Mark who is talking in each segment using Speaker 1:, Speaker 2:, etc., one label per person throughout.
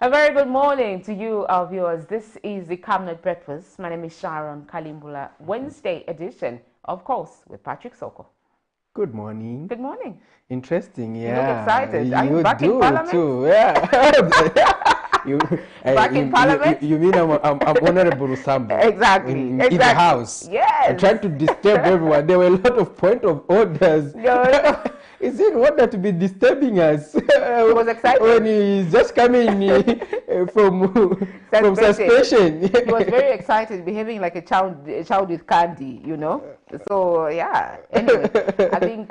Speaker 1: A very good morning to you, our viewers. This is the Camnet Breakfast. My name is Sharon Kalimbula. Wednesday edition, of course, with Patrick Soko.
Speaker 2: Good morning.
Speaker 1: Good morning.
Speaker 2: Interesting, yeah.
Speaker 1: You look excited. Are you back
Speaker 2: do
Speaker 1: in Parliament?
Speaker 2: Too, yeah.
Speaker 1: Back in Parliament?
Speaker 2: You mean I'm Honorable Rusambo?
Speaker 1: Exactly.
Speaker 2: In the House.
Speaker 1: Yes.
Speaker 2: I'm trying to disturb everyone. There were a lot of point of orders. Is it wonder to be disturbing us?
Speaker 1: He was excited.
Speaker 2: When he's just coming from suspension.
Speaker 1: He was very excited, behaving like a child with candy, you know. So, yeah. Anyway, I think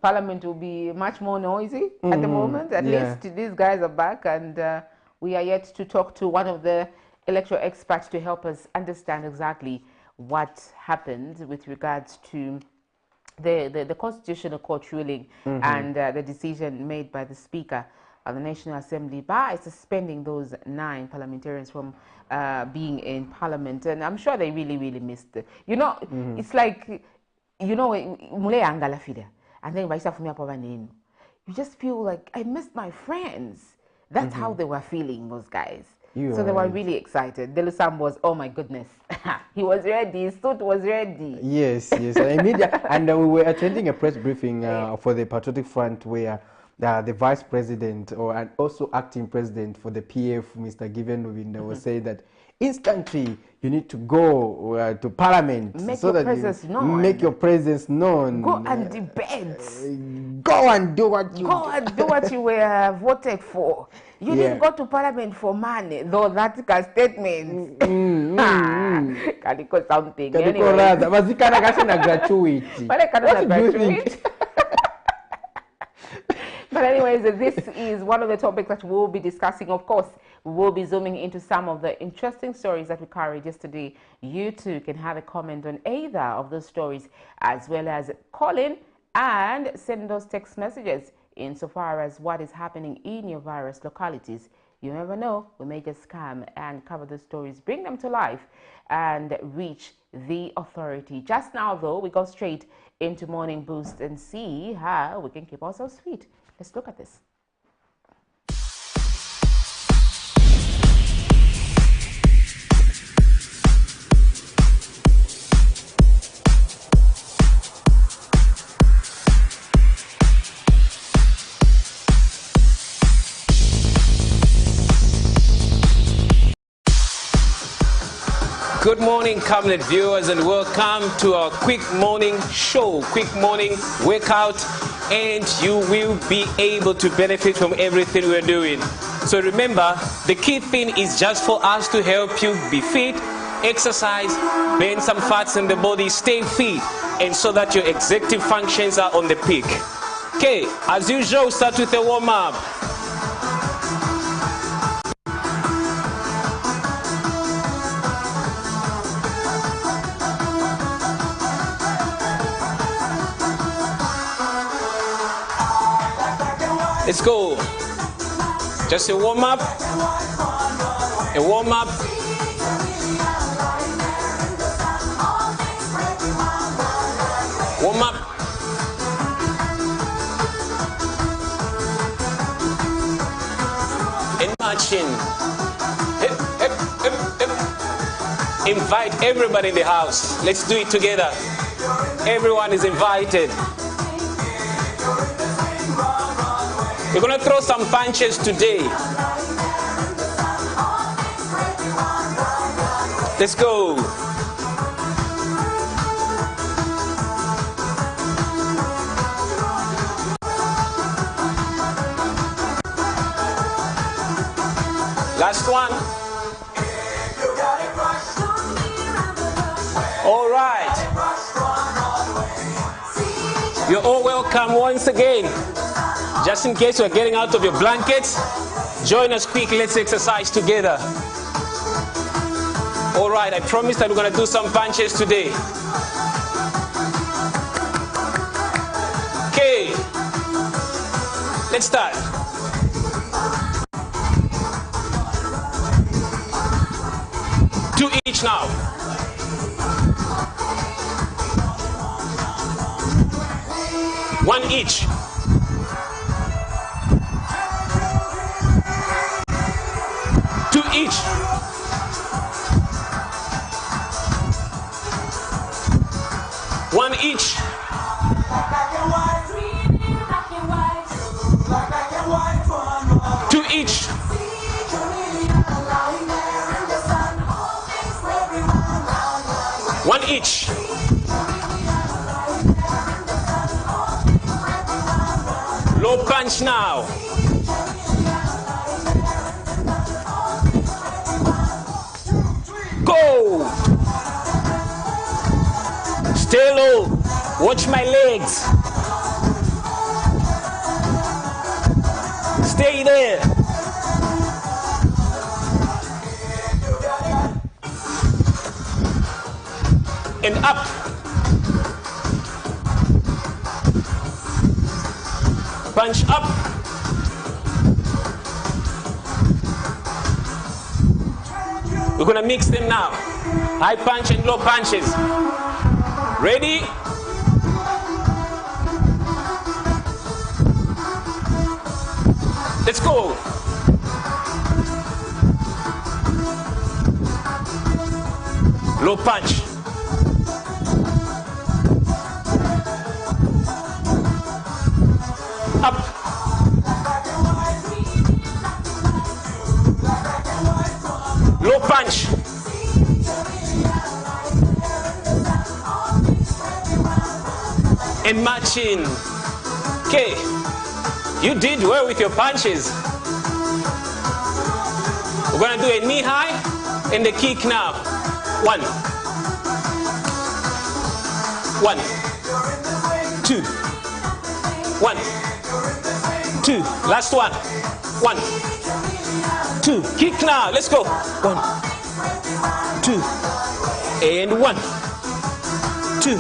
Speaker 1: Parliament will be much more noisy at the moment. At least these guys are back, and we are yet to talk to one of the electoral experts to help us understand exactly what happened with regards to the Constitutional Court ruling and the decision made by the Speaker of the National Assembly by suspending those 9 parliamentarians from being in Parliament. And I'm sure they really, really missed it. You know, it's like, you know, and then you just feel like, I missed my friends. That's how they were feeling, those guys. So they were really excited. Delusam was, oh my goodness. He was ready. His suit was ready.
Speaker 2: Yes. And we were attending a press briefing for the Patriotic Front where the Vice President and also acting President for the PF, Mr. Given Novinda, was saying that instantly you need to go to Parliament so that you make your presence known.
Speaker 1: Go and debate.
Speaker 2: Go and do what
Speaker 1: you were voted for. You didn't go to Parliament for money, though that's a statement. Kaliko something. Anyway. But anyways, this is one of the topics that we'll be discussing. Of course, we will be zooming into some of the interesting stories that we carried yesterday. You too can have a comment on either of those stories, as well as call in and send those text messages insofar as what is happening in your various localities. You never know, we may just come and cover the stories, bring them to life, and reach the authority. Just now, though, we go straight into Morning Boost and see how we can keep ourselves fit. Let's look at this.
Speaker 3: Good morning, Camnet viewers, and welcome to our quick morning show, quick morning workout, and you will be able to benefit from everything we're doing. So remember, the key thing is just for us to help you be fit, exercise, burn some fats in the body, stay fit, and so that your executive functions are on the peak. Okay, as usual, start with a warm-up. Let's go. Just a warm up. A warm up. Warm up. And marching. Hip, hip, hip, hip. Invite everybody in the house. Let's do it together. Everyone is invited. We're going to throw some punches today. Let's go. Last one. All right. You're all welcome once again. Just in case you're getting out of your blankets, join us quick. Let's exercise together. All right, I promise that we're going to do some punches today. Okay, let's start. 2 each now. One each. One each. Two each. One each. Low punch now. Go. Stay low. Watch my legs. Stay there. And up. Punch up. We're gonna mix them now. High punch and low punches. Ready? Let's go. Low punch. Up. Low punch. And matching. Okay. You did well with your punches. We're gonna do a knee high and the kick now. One. One. Two. One. Two. Last one. One. Two. Kick now. Let's go. One. Two. And one. Two.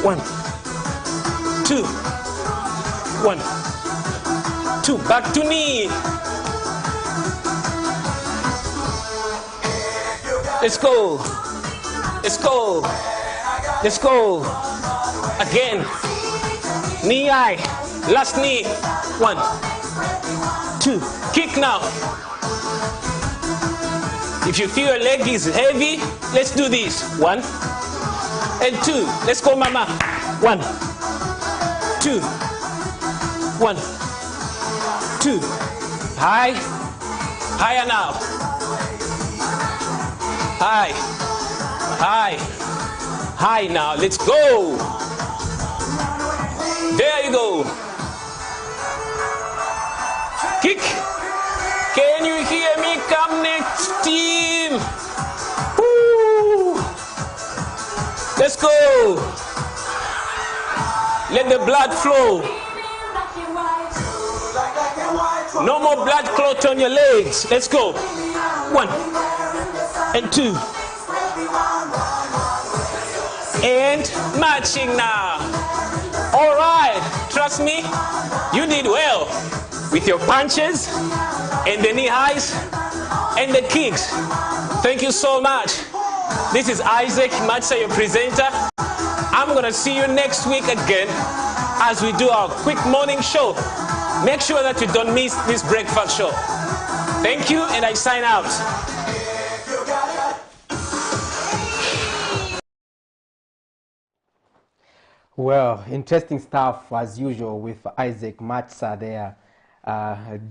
Speaker 3: One. Two. One. Two. Back to knee. Let's go. Let's go. Let's go. Again. Knee high. Last knee. One. Two. Kick now. If you feel your leg is heavy, let's do this. One and two. Let's go, mama. One. Two. One. Two. High. Higher now. High. High. High now. Let's go. There you go. Kick. Can you hear me? Camnet team. Woo. Let's go. Let the blood flow. No more blood clot on your legs. Let's go. One and two. And matching now. All right. Trust me, you did well with your punches and the knee highs and the kicks. Thank you so much. This is Isaac Matsa, your presenter. I'm gonna see you next week again as we do our quick morning show. Make sure that you don't miss this breakfast show. Thank you, and I sign out.
Speaker 2: Well, interesting stuff as usual with Isaac Matsa there,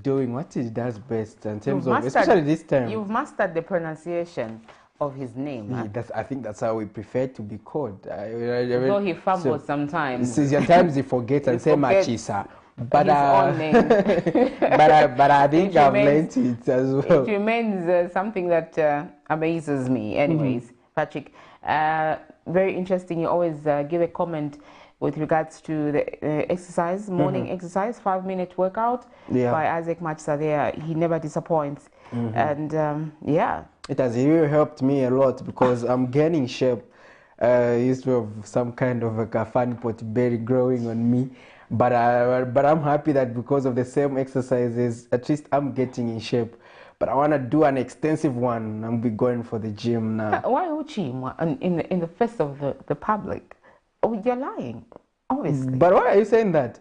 Speaker 2: doing what he does best in terms of, especially this time.
Speaker 1: You've mastered the pronunciation of his name.
Speaker 2: Yeah, I think that's how we prefer to be called.
Speaker 1: Though he fumbles sometimes.
Speaker 2: Sometimes he forgets and say Machisa. But but I think I've learned it as well.
Speaker 1: It remains something that amazes me. Anyways, Patrick, very interesting. You always give a comment with regards to the exercise, morning exercise, 5-minute workout by Isaac Matsa there. He never disappoints. And yeah.
Speaker 2: It has really helped me a lot because I'm gaining shape instead of some kind of a funny pot berry growing on me. But I'm happy that because of the same exercises, at least I'm getting in shape. But I want to do an extensive one. I'm be going for the gym now.
Speaker 1: Why Uchi in the face of the public? Oh, you're lying, obviously.
Speaker 2: But why are you saying that?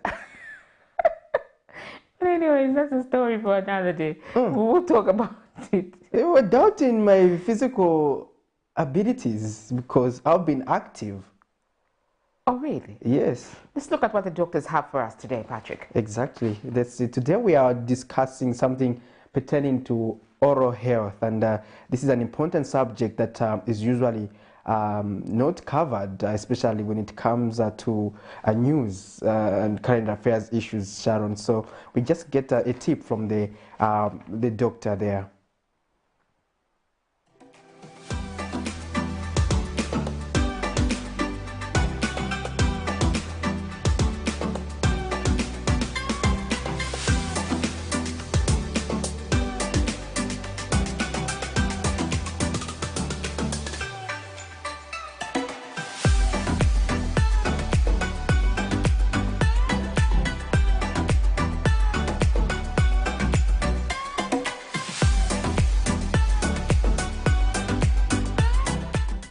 Speaker 1: But anyways, that's a story for another day. We'll talk about it.
Speaker 2: They were doubting my physical abilities because I've been active.
Speaker 1: Oh, really?
Speaker 2: Yes.
Speaker 1: Let's look at what the doctors have for us today, Patrick.
Speaker 2: Exactly. That's it. Today we are discussing something pertaining to oral health, and this is an important subject that is usually not covered, especially when it comes to news and current affairs issues, Sharon. So we just get a tip from the doctor there.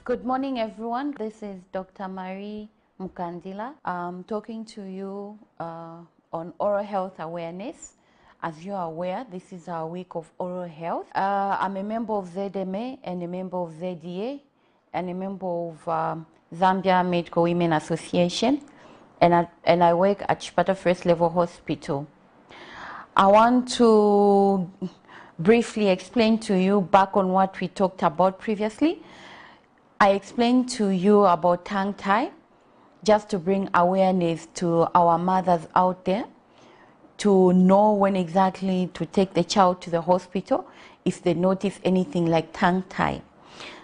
Speaker 4: Good morning, everyone. This is Dr. Marie Mukandila. I'm talking to you on oral health awareness. As you are aware, this is our week of oral health. I'm a member of ZMA and a member of ZDA and a member of Zambia Medical Women Association, and I work at Chipata First Level Hospital. I want to briefly explain to you back on what we talked about previously. I explained to you about tongue tie, just to bring awareness to our mothers out there, to know when exactly to take the child to the hospital if they notice anything like tongue tie.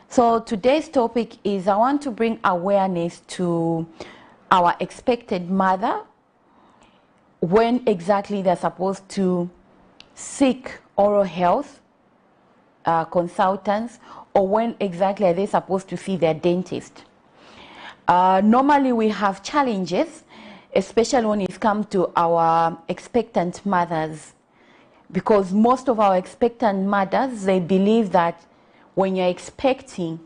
Speaker 4: So today's topic is I want to bring awareness to our expected mother when exactly they're supposed to seek oral health consultants, or when exactly are they supposed to see their dentist. Normally we have challenges, especially when it comes to our expectant mothers, because most of our expectant mothers, they believe that when you're expecting,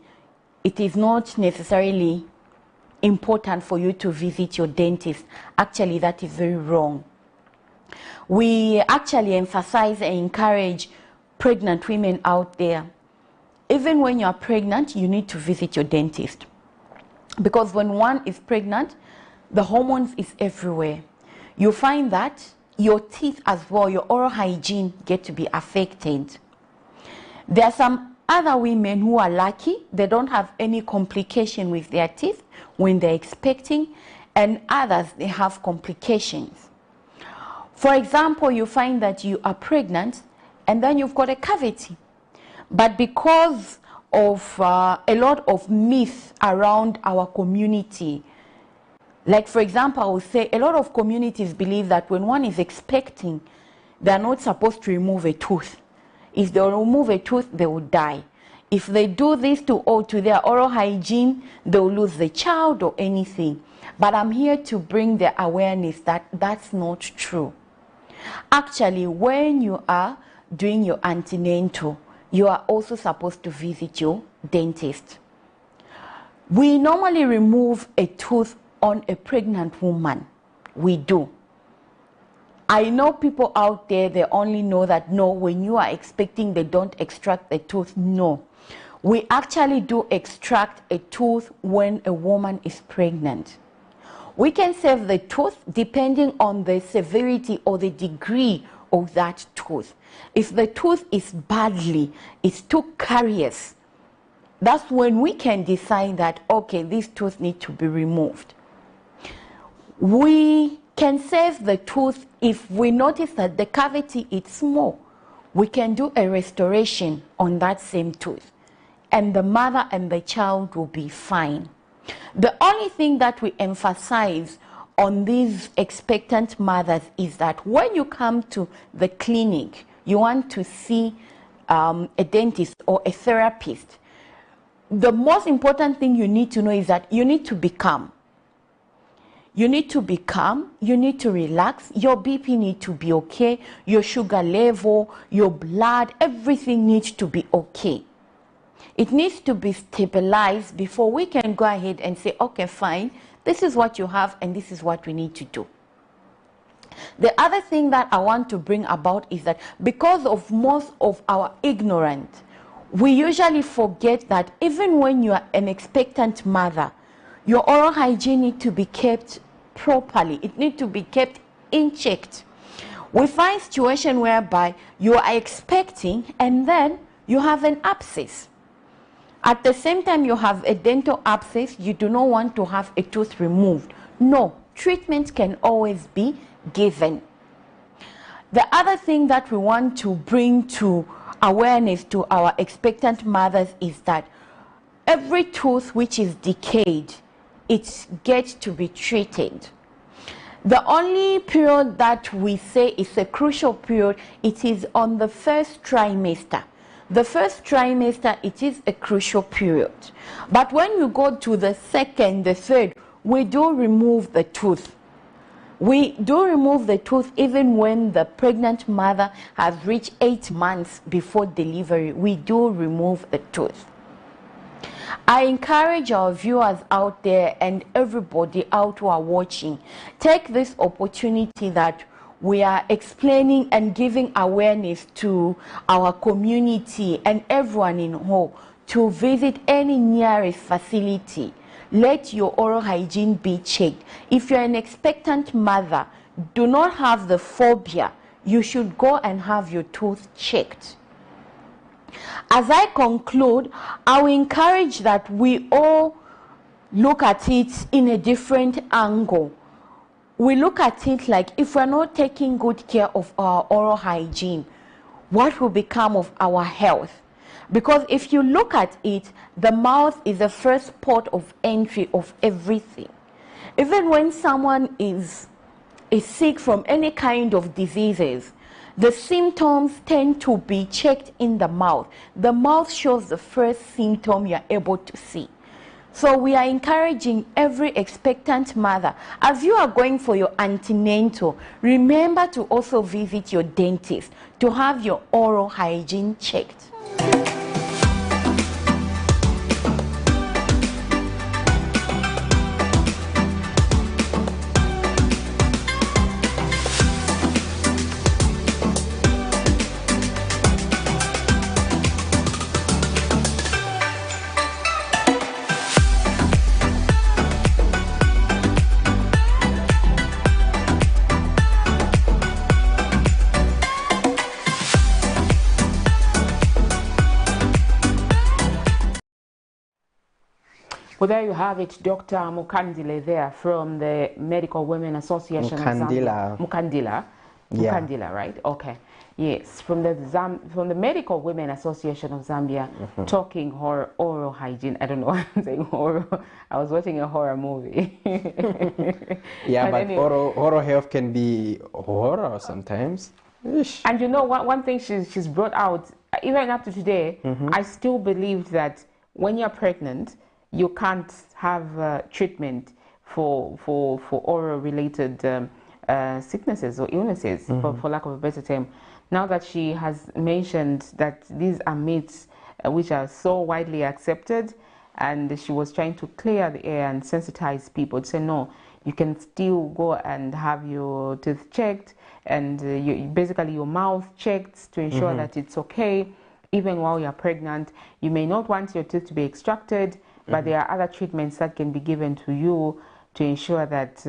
Speaker 4: it is not necessarily important for you to visit your dentist. Actually, that is very wrong. We actually emphasize and encourage pregnant women out there, even when you are pregnant, you need to visit your dentist. Because when one is pregnant, the hormones is everywhere. You find that your teeth as well, your oral hygiene get to be affected. There are some other women who are lucky, they don't have any complication with their teeth when they're expecting, and others, they have complications. For example, you find that you are pregnant and then you've got a cavity. But because of a lot of myths around our community, like for example, I would say a lot of communities believe that when one is expecting, they're not supposed to remove a tooth. If they remove a tooth, they will die. If they do this to their oral hygiene, they'll lose the child or anything. But I'm here to bring the awareness that that's not true. Actually, when you are doing your antenatal, you are also supposed to visit your dentist. We normally remove a tooth on a pregnant woman. We do. I know people out there, they only know that no, when you are expecting, they don't extract the tooth. No. We actually do extract a tooth when a woman is pregnant. We can save the tooth depending on the severity or the degree of that tooth. If the tooth is badly, it's too carious, that's when we can decide that, okay, this tooth needs to be removed. We can save the tooth if we notice that the cavity is small. We can do a restoration on that same tooth, and the mother and the child will be fine. The only thing that we emphasize on these expectant mothers is that when you come to the clinic, you want to see a dentist or a therapist, the most important thing you need to know is that you need to be calm. You need to be calm, you need to relax, your BP needs to be okay, your sugar level, your blood, everything needs to be okay. It needs to be stabilized before we can go ahead and say, okay, fine, this is what you have and this is what we need to do. The other thing that I want to bring about is that because of most of our ignorance, we usually forget that even when you are an expectant mother, Your oral hygiene needs to be kept properly. It needs to be kept in check. We find situation whereby you are expecting and then you have an abscess. At the same time you have a dental abscess, you do not want to have a tooth removed. No, treatment can always be given. The other thing that we want to bring to awareness to our expectant mothers is that every tooth which is decayed, it gets to be treated. The only period that we say is a crucial period, it is on the first trimester. The first trimester, it is a crucial period. But when you go to the second, the third, we do remove the tooth. We do remove the tooth even when the pregnant mother has reached 8 months before delivery. We do remove the tooth. I encourage our viewers out there and everybody out who are watching, take this opportunity that we are explaining and giving awareness to our community and everyone in whole to visit any nearest facility. Let your oral hygiene be checked. If you're an expectant mother, do not have the phobia. You should go and have your tooth checked. As I conclude, I will encourage that we all look at it in a different angle. We look at it like if we're not taking good care of our oral hygiene, what will become of our health? Because if you look at it, the mouth is the first port of entry of everything. Even when someone is sick from any kind of diseases, the symptoms tend to be checked in the mouth. The mouth shows the first symptom you're able to see. So we are encouraging every expectant mother, as you are going for your antenatal, remember to also visit your dentist to have your oral hygiene checked.
Speaker 1: Well, there you have it, Dr. Mukandile there from the Medical Women Association of Zambia. Mukandila.
Speaker 2: Yeah.
Speaker 1: Mukandila, right? Okay. Yes, from the Medical Women Association of Zambia, talking oral hygiene. I don't know why I'm saying horror. I was watching a horror movie.
Speaker 2: Yeah, but anyway, oral health can be horror sometimes. Ish.
Speaker 1: And you know what? One thing she's brought out, even up to today, I still believe that when you're pregnant, you can't have treatment for oral related sicknesses or illnesses, for lack of a better term. Now that she has mentioned that these are myths which are so widely accepted, and she was trying to clear the air and sensitize people to say, no, you can still go and have your teeth checked and basically your mouth checked to ensure that it's okay. Even while you're pregnant, you may not want your teeth to be extracted, but there are other treatments that can be given to you to ensure that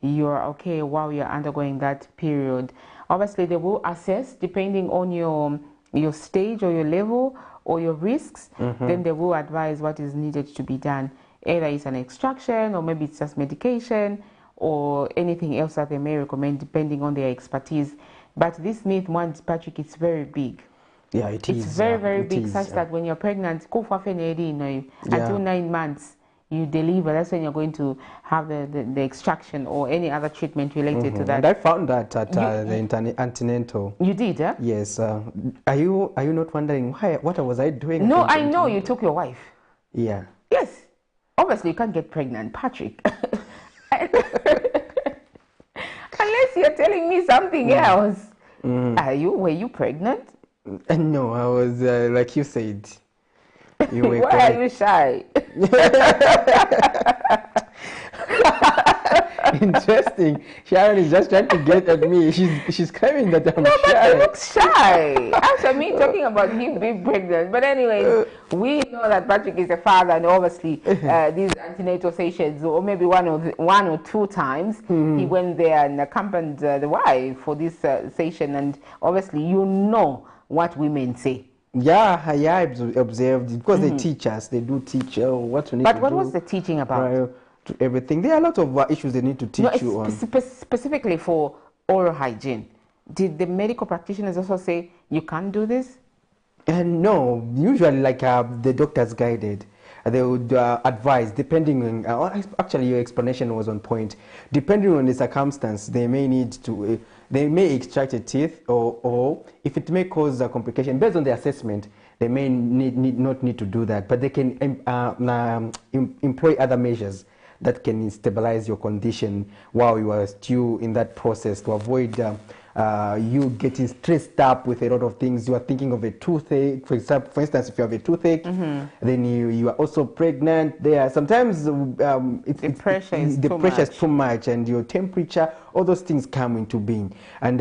Speaker 1: you're okay while you're undergoing that period. Obviously, they will assess depending on your stage or your level or your risks. Then they will advise what is needed to be done. Either it's an extraction or maybe it's just medication or anything else that they may recommend depending on their expertise. But this myth, Patrick, it's very big.
Speaker 2: Yeah, it is.
Speaker 1: It's very, very big, such that when you're pregnant, until 9 months, you deliver. That's when you're going to have the extraction or any other treatment related to that.
Speaker 2: And I found that at the antenatal.
Speaker 1: You did, eh?
Speaker 2: Yes. Are you not wondering what was I doing?
Speaker 1: No, I know you took your wife.
Speaker 2: Yeah.
Speaker 1: Yes. Obviously, you can't get pregnant, Patrick. Unless you're telling me something else. Were you pregnant?
Speaker 2: No, I was like you said. You were
Speaker 1: Why are you shy?
Speaker 2: interesting. Sharon is just trying to get at me. She's claiming that I'm
Speaker 1: No, but
Speaker 2: shy.
Speaker 1: he looks shy. After me talking about him being pregnant. But anyways, we know that Patrick is a father, and obviously these antenatal sessions, or maybe one or two times, he went there and accompanied the wife for this session. And obviously, you know what women say.
Speaker 2: Yeah, I observed because they teach us. They do teach what you need to do.
Speaker 1: But what was the teaching about?
Speaker 2: Prior to everything. There are a lot of issues they need to teach you on.
Speaker 1: Specifically for oral hygiene. Did the medical practitioners also say, you can't do this?
Speaker 2: And no, usually like the doctors guided. They would advise, depending on, actually your explanation was on point. Depending on the circumstance, they may need to, they may extract a teeth, or if it may cause a complication, based on the assessment, they may not need to do that, but they can employ other measures that can stabilize your condition while you are still in that process, to avoid you getting stressed up with a lot of things. You are thinking of a toothache, for example. For instance, if you have a toothache, then you are also pregnant. There are sometimes
Speaker 1: the pressure is
Speaker 2: too much, and your temperature, all those things come into being. And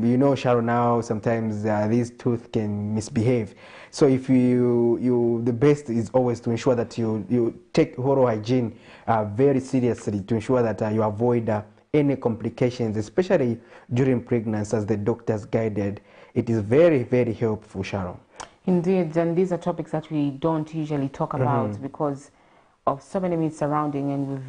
Speaker 2: you know, Sharon, now sometimes these tooth can misbehave. So if the best is always to ensure that you take oral hygiene very seriously, to ensure that you avoid any complications, especially during pregnancy, as the doctors guided. It is very, very helpful, Sharon.
Speaker 1: Indeed, and these are topics that we don't usually talk about because of so many myths surrounding, and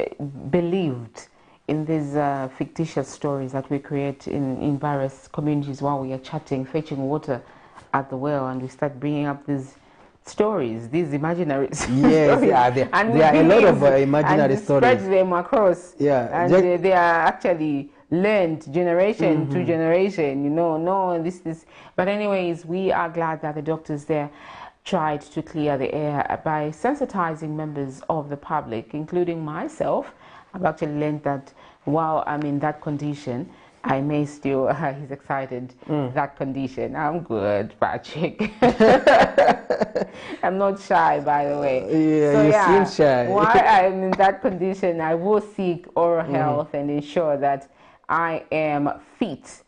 Speaker 1: we've believed in these fictitious stories that we create in various communities while we are chatting, fetching water at the well, and we start bringing up these stories, these imaginary
Speaker 2: yes,
Speaker 1: stories.
Speaker 2: Yeah, there are a lot of imaginary
Speaker 1: and
Speaker 2: stories.
Speaker 1: Spread them across.
Speaker 2: Yeah,
Speaker 1: and they are actually learned generation to generation. You know, no, this. But anyways, we are glad that the doctors there tried to clear the air by sensitizing members of the public, including myself. I've actually learned that while I'm in that condition, I may still, he's excited, that condition. I'm good, Patrick. I'm not shy, by the way.
Speaker 2: Yeah,
Speaker 1: so,
Speaker 2: you seem shy.
Speaker 1: While I'm in that condition, I will seek oral health and ensure that I am fit.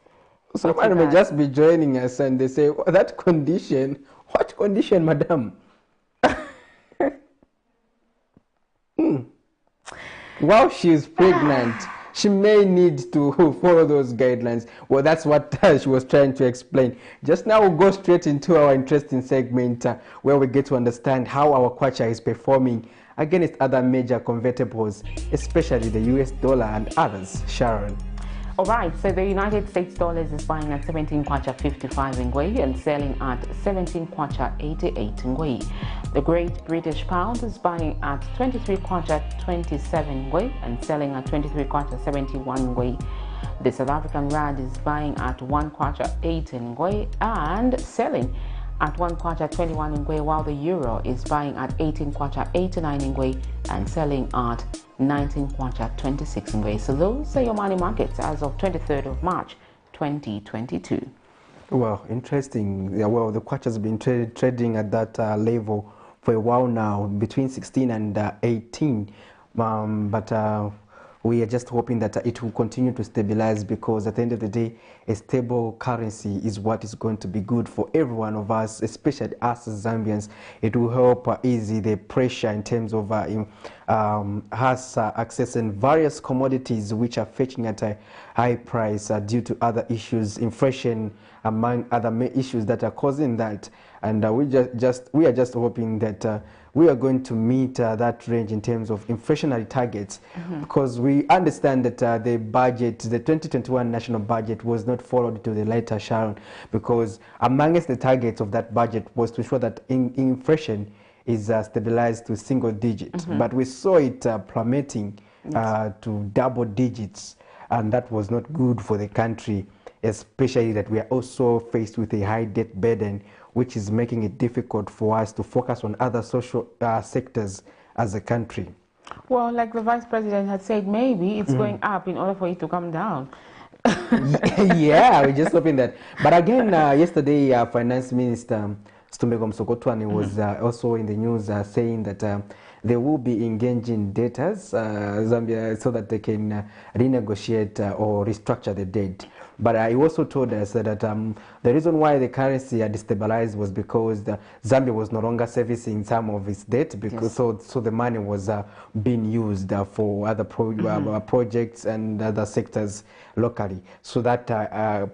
Speaker 2: Someone may just be joining us and they say, oh, that condition, what condition, madam? While she's pregnant, she may need to follow those guidelines. Well, that's what she was trying to explain. Just now, we'll go straight into our interesting segment where we get to understand how our kwacha is performing against other major convertibles, especially the US dollar and others. Sharon.
Speaker 1: All right, so the United States dollars is buying at 17 kwacha 55 ngwei and selling at 17 kwacha 88 ngwei. The Great British Pound is buying at 23 kwacha 27 ngwei and selling at 23 kwacha 71 ngwei. The South African Rand is buying at 1 kwacha 8 ngwei and selling at 1 kwacha 21 ngwei, while the Euro is buying at 18 kwacha 89 ngwei and selling at 19 kwacha 26 ngwei. So those are your money markets as of 23rd of March 2022.
Speaker 2: Well, interesting. Yeah, well, the kwacha has been trading at that level for a while now, between 16 and 18. But we are just hoping that it will continue to stabilize, because at the end of the day, a stable currency is what is going to be good for every one of us, especially us as Zambians. It will help ease the pressure in terms of us accessing various commodities which are fetching at a high price due to other issues, inflation, among other issues that are causing that. And we are just hoping that we are going to meet that range in terms of inflationary targets, because we understand that the budget, the 2021 national budget, was not followed to the letter, Sharon, because amongst the targets of that budget was to ensure that inflation is stabilized to single digits. But we saw it plummeting to double digits, and that was not good for the country, especially that we are also faced with a high debt burden, which is making it difficult for us to focus on other social sectors as a country.
Speaker 1: Well, like the Vice President had said, maybe it's going up in order for it to come down.
Speaker 2: Yeah, we're just hoping that. But again, yesterday, Finance Minister Stumego Msokotwane was also in the news saying that they will be engaging debtors, Zambia, so that they can renegotiate or restructure the debt. But he also told us that the reason why the currency had destabilized was because Zambia was no longer servicing some of its debt, because so the money was being used for other projects and other sectors locally. So that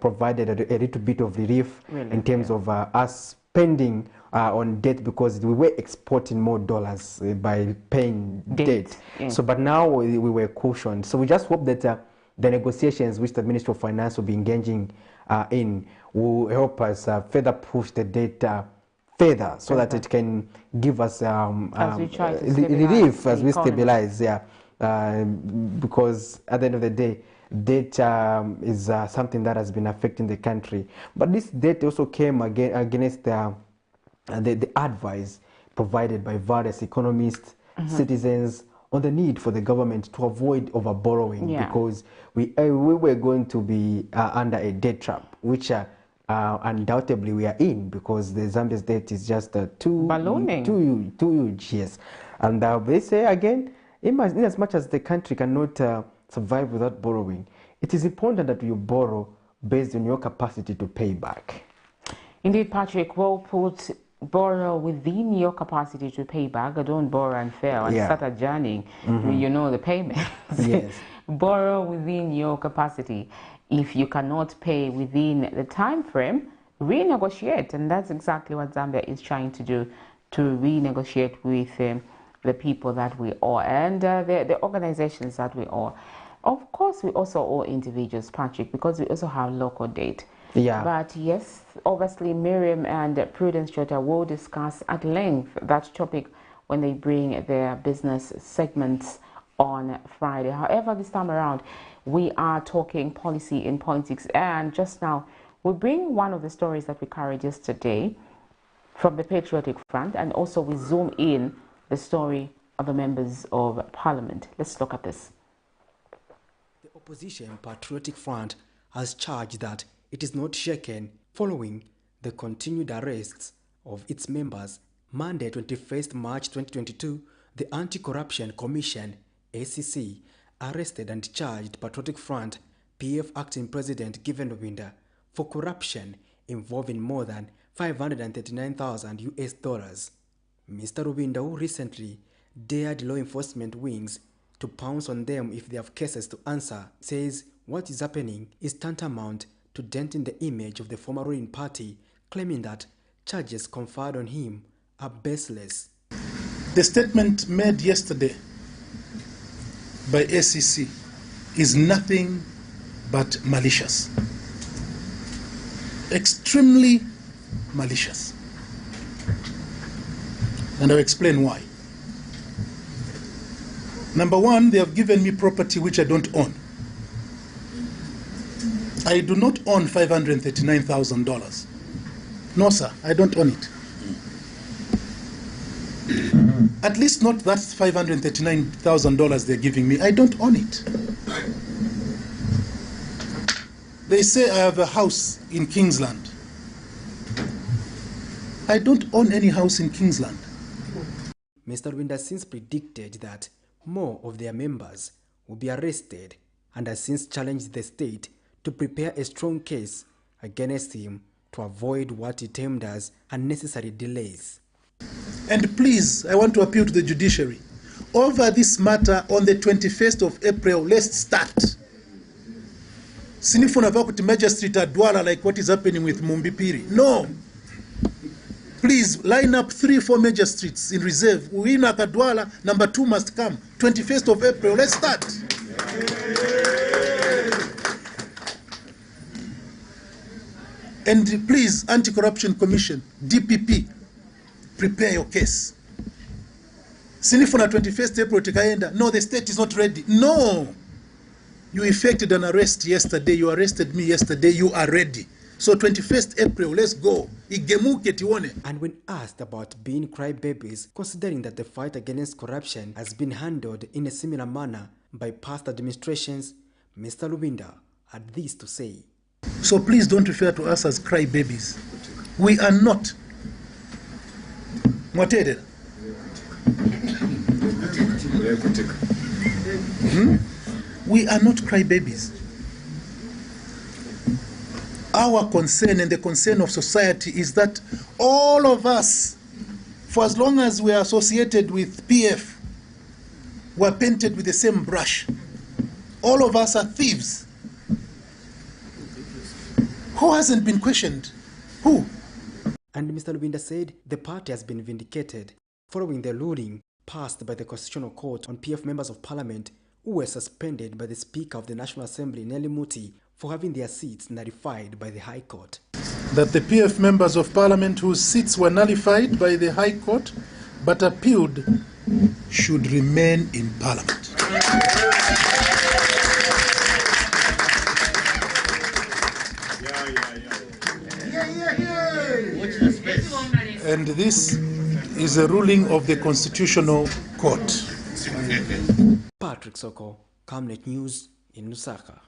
Speaker 2: provided a little bit of relief in terms of us spending on debt, because we were exporting more dollars by paying debt. So, but now we were cushioned. So we just hope that the negotiations which the Ministry of Finance will be engaging in will help us further push the debt further, so that it can give us relief as we stabilize. Because at the end of the day, debt is something that has been affecting the country. But this debt also came against the advice provided by various economists, citizens, on the need for the government to avoid overborrowing, because we were going to be under a debt trap, which undoubtedly we are in, because the Zambia's debt is just too huge. Yes, and they say again, in as much as the country cannot survive without borrowing, it is important that you borrow based on your capacity to pay back.
Speaker 1: Indeed, Patrick, well put. Borrow within your capacity to pay back. Don't borrow and fail and start adjourning, you know, the payments.
Speaker 2: Yes.
Speaker 1: Borrow within your capacity. If you cannot pay within the time frame, renegotiate. And that's exactly what Zambia is trying to do, to renegotiate with the people that we owe and the organizations that we owe. Of course, we also owe individuals, Patrick, because we also have local debt. But yes, obviously Miriam and Prudence Chota will discuss at length that topic when they bring their business segments on Friday. However, this time around, we are talking policy in politics, and just now we bring one of the stories that we carried yesterday from the Patriotic Front, and also we zoom in the story of the members of Parliament. Let's look at this.
Speaker 5: The opposition Patriotic Front has charged that it is not shaken following the continued arrests of its members. Monday, 21st March 2022, the Anti-Corruption Commission, ACC, arrested and charged Patriotic Front PF Acting President Given Rubinda for corruption involving more than $539,000. Mr. Rubinda, who recently dared law enforcement wings to pounce on them if they have cases to answer, says what is happening is tantamount to denting the image of the former ruling party, claiming that charges conferred on him are baseless.
Speaker 6: The statement made yesterday by ACC is nothing but malicious. Extremely malicious. And I'll explain why. Number one, they have given me property which I don't own. I do not own $539,000. No, sir, I don't own it. At least not that $539,000 they're giving me. I don't own it. They say I have a house in Kingsland. I don't own any house in Kingsland.
Speaker 5: Mr. Rubinda since predicted that more of their members will be arrested and has since challenged the state to prepare a strong case against him to avoid what he termed as unnecessary delays.
Speaker 6: And please, I want to appeal to the judiciary. Over this matter on the 21st of April, let's start. Sinifuna vakuti magistrate adwala like what is happening with Mumbipiri. No. Please line up 3-4 magistrates in reserve. Uina Kadwala, number 2 must come. 21st of April, let's start. And please, Anti-Corruption Commission, DPP, prepare your case. Sinifuna 21st April tikaenda. No, the state is not ready. No. You effected an arrest yesterday. You arrested me yesterday. You are ready. So 21st April, let's go.
Speaker 5: And when asked about being crybabies, considering that the fight against corruption has been handled in a similar manner by past administrations, Mr. Rubinda had this to say.
Speaker 6: So please don't refer to us as crybabies. We are not. We are not crybabies. Our concern and the concern of society is that all of us, for as long as we are associated with PF, we are painted with the same brush. All of us are thieves. Who hasn't been questioned? Who?
Speaker 5: And Mr. Lubinda said the party has been vindicated following the ruling passed by the Constitutional Court on PF members of Parliament who were suspended by the Speaker of the National Assembly, Nelly Muti, for having their seats nullified by the High Court.
Speaker 6: That the PF members of Parliament whose seats were nullified by the High Court but appealed should remain in Parliament. And this is a ruling of the Constitutional Court.
Speaker 5: Patrick Soko, Camnet News in Lusaka.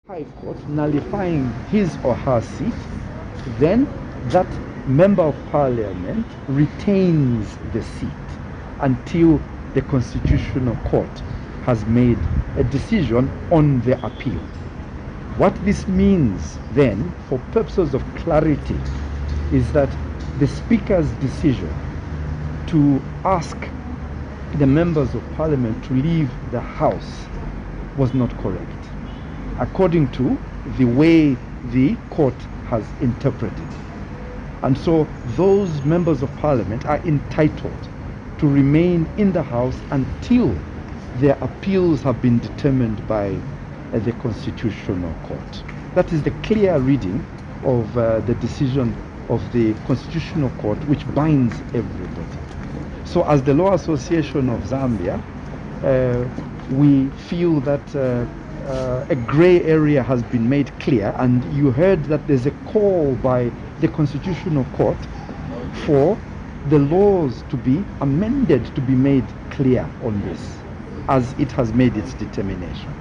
Speaker 7: High Court nullifying his or her seat, then that member of parliament retains the seat until the Constitutional Court has made a decision on the appeal. What this means then, for purposes of clarity, is that the Speaker's decision to ask the members of parliament to leave the House was not correct, according to the way the court has interpreted. And so those members of parliament are entitled to remain in the House until their appeals have been determined by the Constitutional Court. That is the clear reading of the decision of the Constitutional Court, which binds everybody. So as the Law Association of Zambia, we feel that a grey area has been made clear, and you heard that there's a call by the Constitutional Court for the laws to be amended to be made clear on this, as it has made its determination.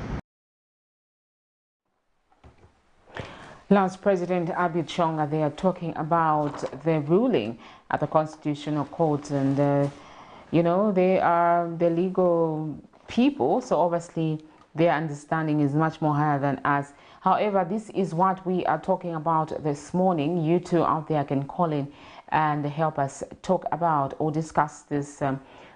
Speaker 1: Last President Abid Chonga, they are talking about the ruling at the Constitutional Court, and you know, they are the legal people, so obviously their understanding is much more higher than us. However, this is what we are talking about this morning. You two out there can call in and help us talk about or discuss this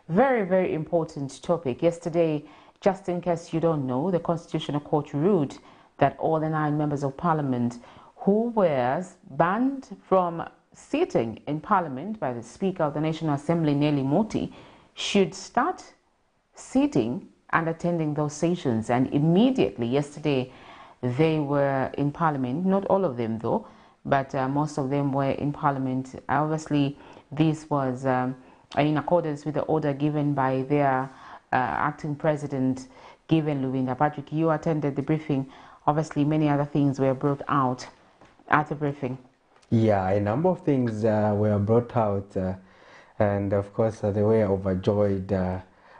Speaker 1: very, very important topic. Yesterday, just in case you don't know, the Constitutional Court ruled that all the 9 members of Parliament who were banned from sitting in Parliament by the Speaker of the National Assembly, Nelly Muti, should start sitting and attending those sessions. And immediately yesterday they were in Parliament, not all of them though, but most of them were in Parliament. Obviously this was in accordance with the order given by their acting president, Given Lubinda. Patrick, you attended the briefing. Obviously many other things were brought out at the briefing.
Speaker 2: Yeah, a number of things were brought out, and of course they were overjoyed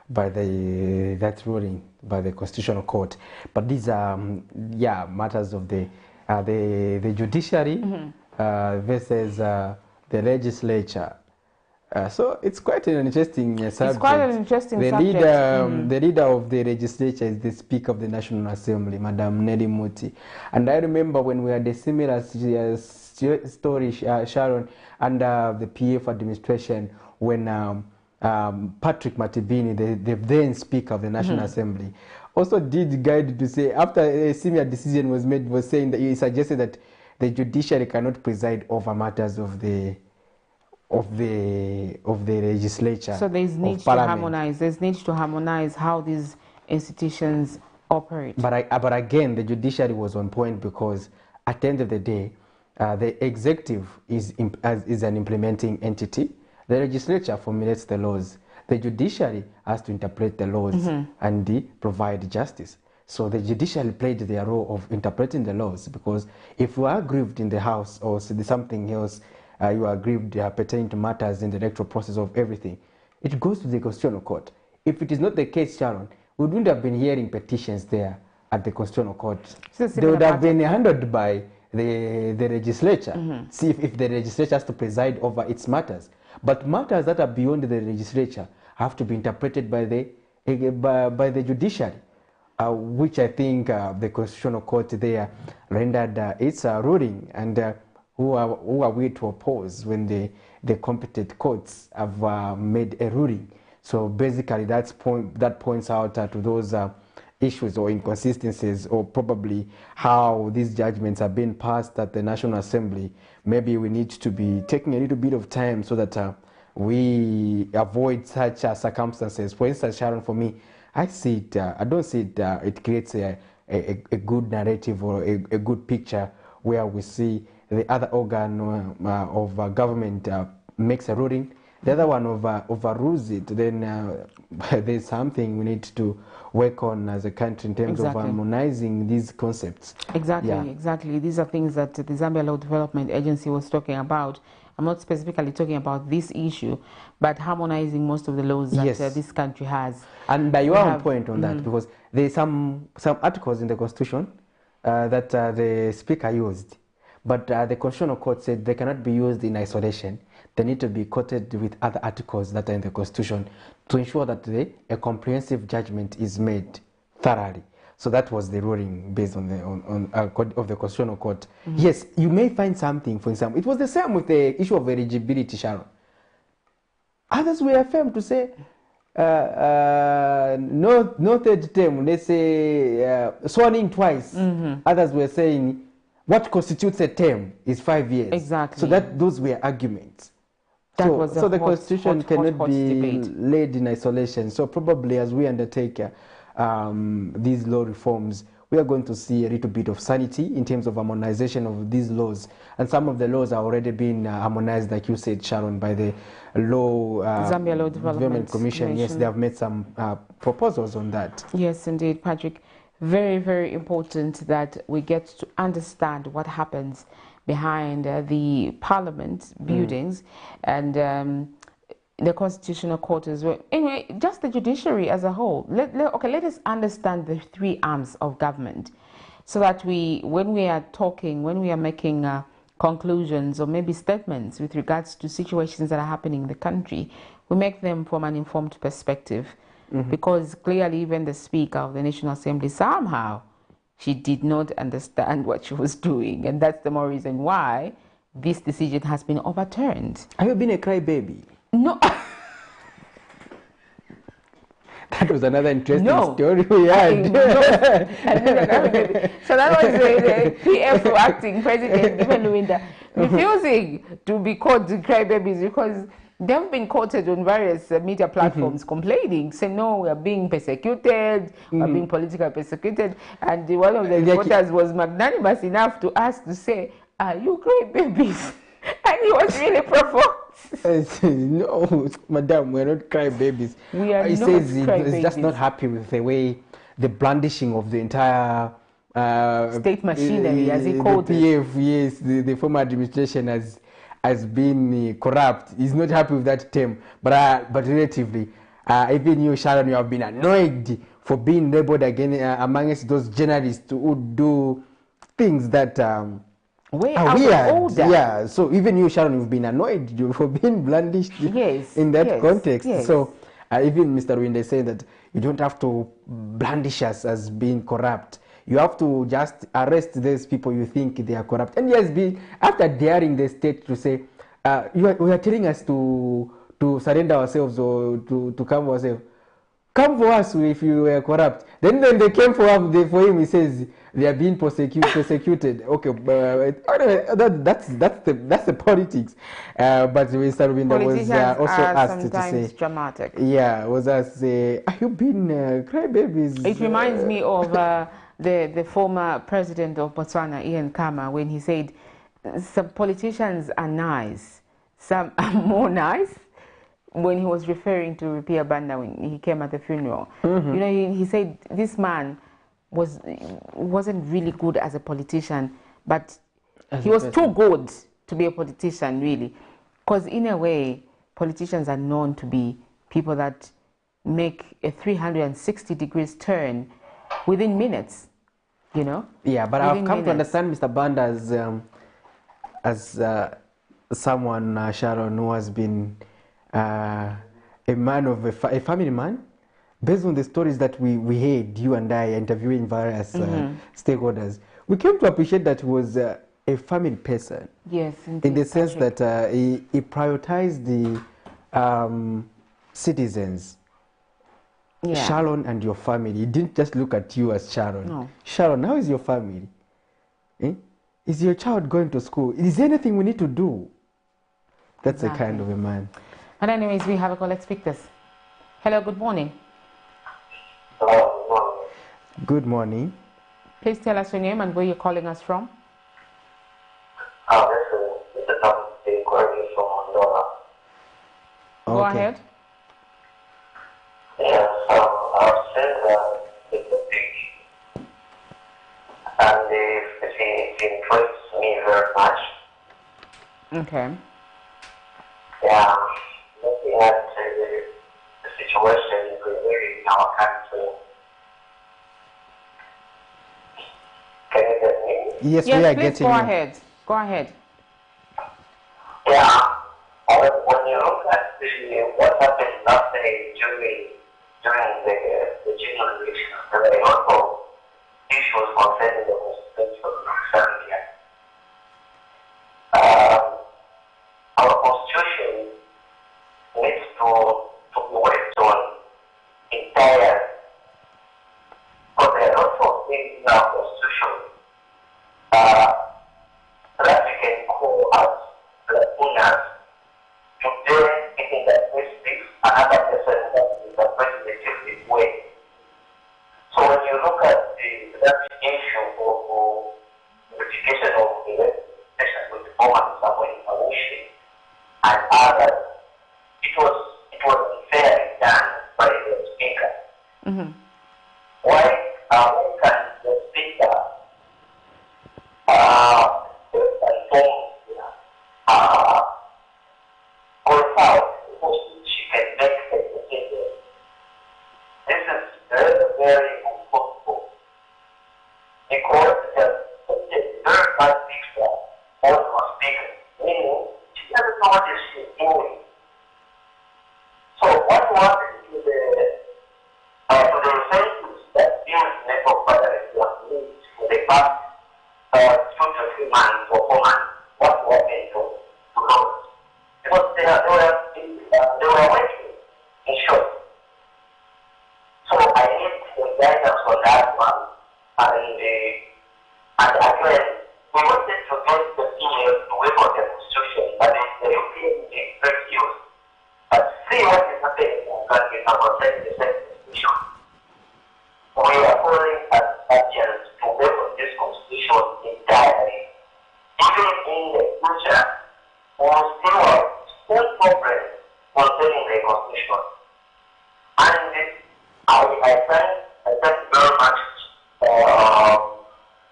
Speaker 2: by that ruling by the Constitutional Court. But these are matters of the judiciary versus the legislature. So it's quite an interesting subject.
Speaker 1: It's quite an interesting subject.
Speaker 2: The leader of the legislature is the Speaker of the National Assembly, Madam Nelly Muti. And I remember when we had a similar story, Sharon, under the PF administration, when Patrick Matibini, the then Speaker of the National Assembly, also did guide to say, after a similar decision was made, was saying that he suggested that the judiciary cannot preside over matters of the legislature.
Speaker 1: So there's need to harmonize. There's need to harmonize how these institutions operate.
Speaker 2: But again, the judiciary was on point, because at the end of the day, the executive is an implementing entity. The legislature formulates the laws. The judiciary has to interpret the laws and provide justice. So the judiciary played their role of interpreting the laws, because if you are aggrieved in the House or something else, you are aggrieved pertaining to matters in the electoral process of everything, it goes to the Constitutional Court. If it is not the case, Sharon, we wouldn't have been hearing petitions there at the Constitutional Court. They would have been handled by the legislature. See if the legislature has to preside over its matters. But matters that are beyond the legislature have to be interpreted by the by the judiciary, which I think the Constitutional Court there rendered its ruling, and who are we to oppose when the competent courts have made a ruling? So basically, that points out to those issues or inconsistencies, or probably how these judgments are being passed at the National Assembly. Maybe we need to be taking a little bit of time so that we avoid such circumstances. For instance, Sharon, for me, I see it. I don't see it. It creates a good narrative or a good picture where we see the other organ of government makes a ruling, the other one overrules it. Then there's something we need to work on as a country in terms of harmonizing these concepts.
Speaker 1: Exactly,
Speaker 2: Yeah.
Speaker 1: exactly. These are things that the Zambia Law Development Agency was talking about. I'm not specifically talking about this issue, but harmonizing most of the laws that
Speaker 2: Yes.
Speaker 1: this country has.
Speaker 2: And you are on point on that, because there's some articles in the Constitution that the Speaker used, but the Constitutional Court said they cannot be used in isolation. They need to be quoted with other articles that are in the Constitution to ensure that a comprehensive judgment is made thoroughly. So that was the ruling based on the of the Constitutional Court. Yes, you may find something. For example, it was the same with the issue of eligibility, Sharon. Others were firm to say no third term. Let's say sworn in twice. Others were saying what constitutes a term is 5 years.
Speaker 1: Exactly.
Speaker 2: So those were arguments.
Speaker 1: That was
Speaker 2: so the
Speaker 1: hot,
Speaker 2: Constitution
Speaker 1: hot
Speaker 2: cannot be
Speaker 1: debate.
Speaker 2: laid in isolation. So probably as we undertake these law reforms, we are going to see a little bit of sanity in terms of harmonization of these laws. And some of the laws are already being harmonized, like you said, Sharon, by the
Speaker 1: Zambia Law Development
Speaker 2: Commission. Yes, they have made some proposals on that.
Speaker 1: Yes, indeed, Patrick. Very, very important that we get to understand what happens behind the Parliament buildings and the Constitutional Court as well. Anyway, just the judiciary as a whole. Let us understand the three arms of government, so that when we are talking, when we are making conclusions or maybe statements with regards to situations that are happening in the country, we make them from an informed perspective. Because clearly even the Speaker of the National Assembly, somehow, she did not understand what she was doing. And that's the more reason why this decision has been overturned.
Speaker 2: Have you been a crybaby?
Speaker 1: No.
Speaker 2: That was another interesting
Speaker 1: No.
Speaker 2: story we had.
Speaker 1: So that was the PF acting president, Given Luwinda, refusing to be called crybabies because they've been quoted on various media platforms complaining, saying, no, we are being persecuted, we are being politically persecuted. And one of the reporters was magnanimous enough to ask to say, are you crybabies? And he was really provoked.
Speaker 2: No, madam, we're not crybabies.
Speaker 1: We are
Speaker 2: He
Speaker 1: not
Speaker 2: says he's just
Speaker 1: crybabies.
Speaker 2: not happy with the way the blandishing of the entire
Speaker 1: State machinery, as he called
Speaker 2: the PF, yes, the former administration has been corrupt. He's not happy with that term, but relatively, even you, Sharon, you have been annoyed for being labeled again amongst those journalists who do things that
Speaker 1: Way
Speaker 2: are
Speaker 1: out of
Speaker 2: weird.
Speaker 1: order.
Speaker 2: Yeah, so even you, Sharon, you've been annoyed for being blandished in that context.
Speaker 1: yes.
Speaker 2: So even Mr. Winde is saying that you don't have to blandish us as being corrupt. You have to just arrest those people you think they are corrupt. And he has been, after daring the state to say, we are telling us to surrender ourselves or to come ourselves. Come for us if you were corrupt. Then when they came for him, he says they are being persecuted. Okay, that's the politics. But Mr. Rubinda was also asked to say,
Speaker 1: dramatic.
Speaker 2: Yeah, was asked, are you being crybabies?
Speaker 1: It reminds me of the former president of Botswana, Ian Khama, when he said, some politicians are nice, some are more nice, when he was referring to Rupia Banda when he came at the funeral. You know, he said this man wasn't really good as a politician, but he was too good to be a politician, really. Because in a way, politicians are known to be people that make a 360 degrees turn within minutes, you know?
Speaker 2: Yeah, but I've come to understand Mr. Banda as someone, Sharon, who has been a man of a family man, based on the stories that we heard, you and I interviewing various stakeholders, we came to appreciate that he was a family person.
Speaker 1: Yes, indeed.
Speaker 2: In the sense that he prioritized the citizens.
Speaker 1: Yeah.
Speaker 2: Sharon and your family. He didn't just look at you as Sharon.
Speaker 1: No.
Speaker 2: Sharon, how is your family? Eh? Is your child going to school? Is there anything we need to do? That's the kind of a man.
Speaker 1: And anyways, we have a call. Let's speak this. Hello, good morning.
Speaker 2: Good morning.
Speaker 1: Please tell us your name and where you're calling us from.
Speaker 8: This is the query from Mandela.
Speaker 1: Go ahead.
Speaker 8: Yes, I've said that it's a big, and it interests me very much.
Speaker 1: Okay.
Speaker 8: Yeah, looking at the situation prevailing in our country. Can you get me?
Speaker 2: Yes, we are
Speaker 1: please
Speaker 2: getting
Speaker 1: go
Speaker 2: you.
Speaker 1: ahead. Go ahead.
Speaker 8: Yeah, when you look at what happened last day during the general election, there are a lot of issues concerning the constitution of Zambia. Our constitution needs to be worked on entirely. But there are lots of things in our constitution that we can call as lacunas. Today, it is that this is another person that is a presidential way. So when you look at that issue of verification of the election with the performance of information and others, it was unfairly done by the speaker.
Speaker 1: Mm-hmm.
Speaker 8: Why can the speaker goes out because she can make a decision? This is very, very uncomfortable because it's a very bad picture of a speaker, meaning she doesn't know what she's doing. So what happened to the incentives that being network parliament have made for the past 2 to 3 months or 4 months? What happened to those? Because they were working in short. So I need the guidance on that one. And again, we wanted to get the female to work on the constitution, but the European refused. But see what is happening in Zambia about the constitution. We are calling as Zambians to work on this constitution entirely. Even in the future, we will still have some problems concerning the constitution. And I thank very much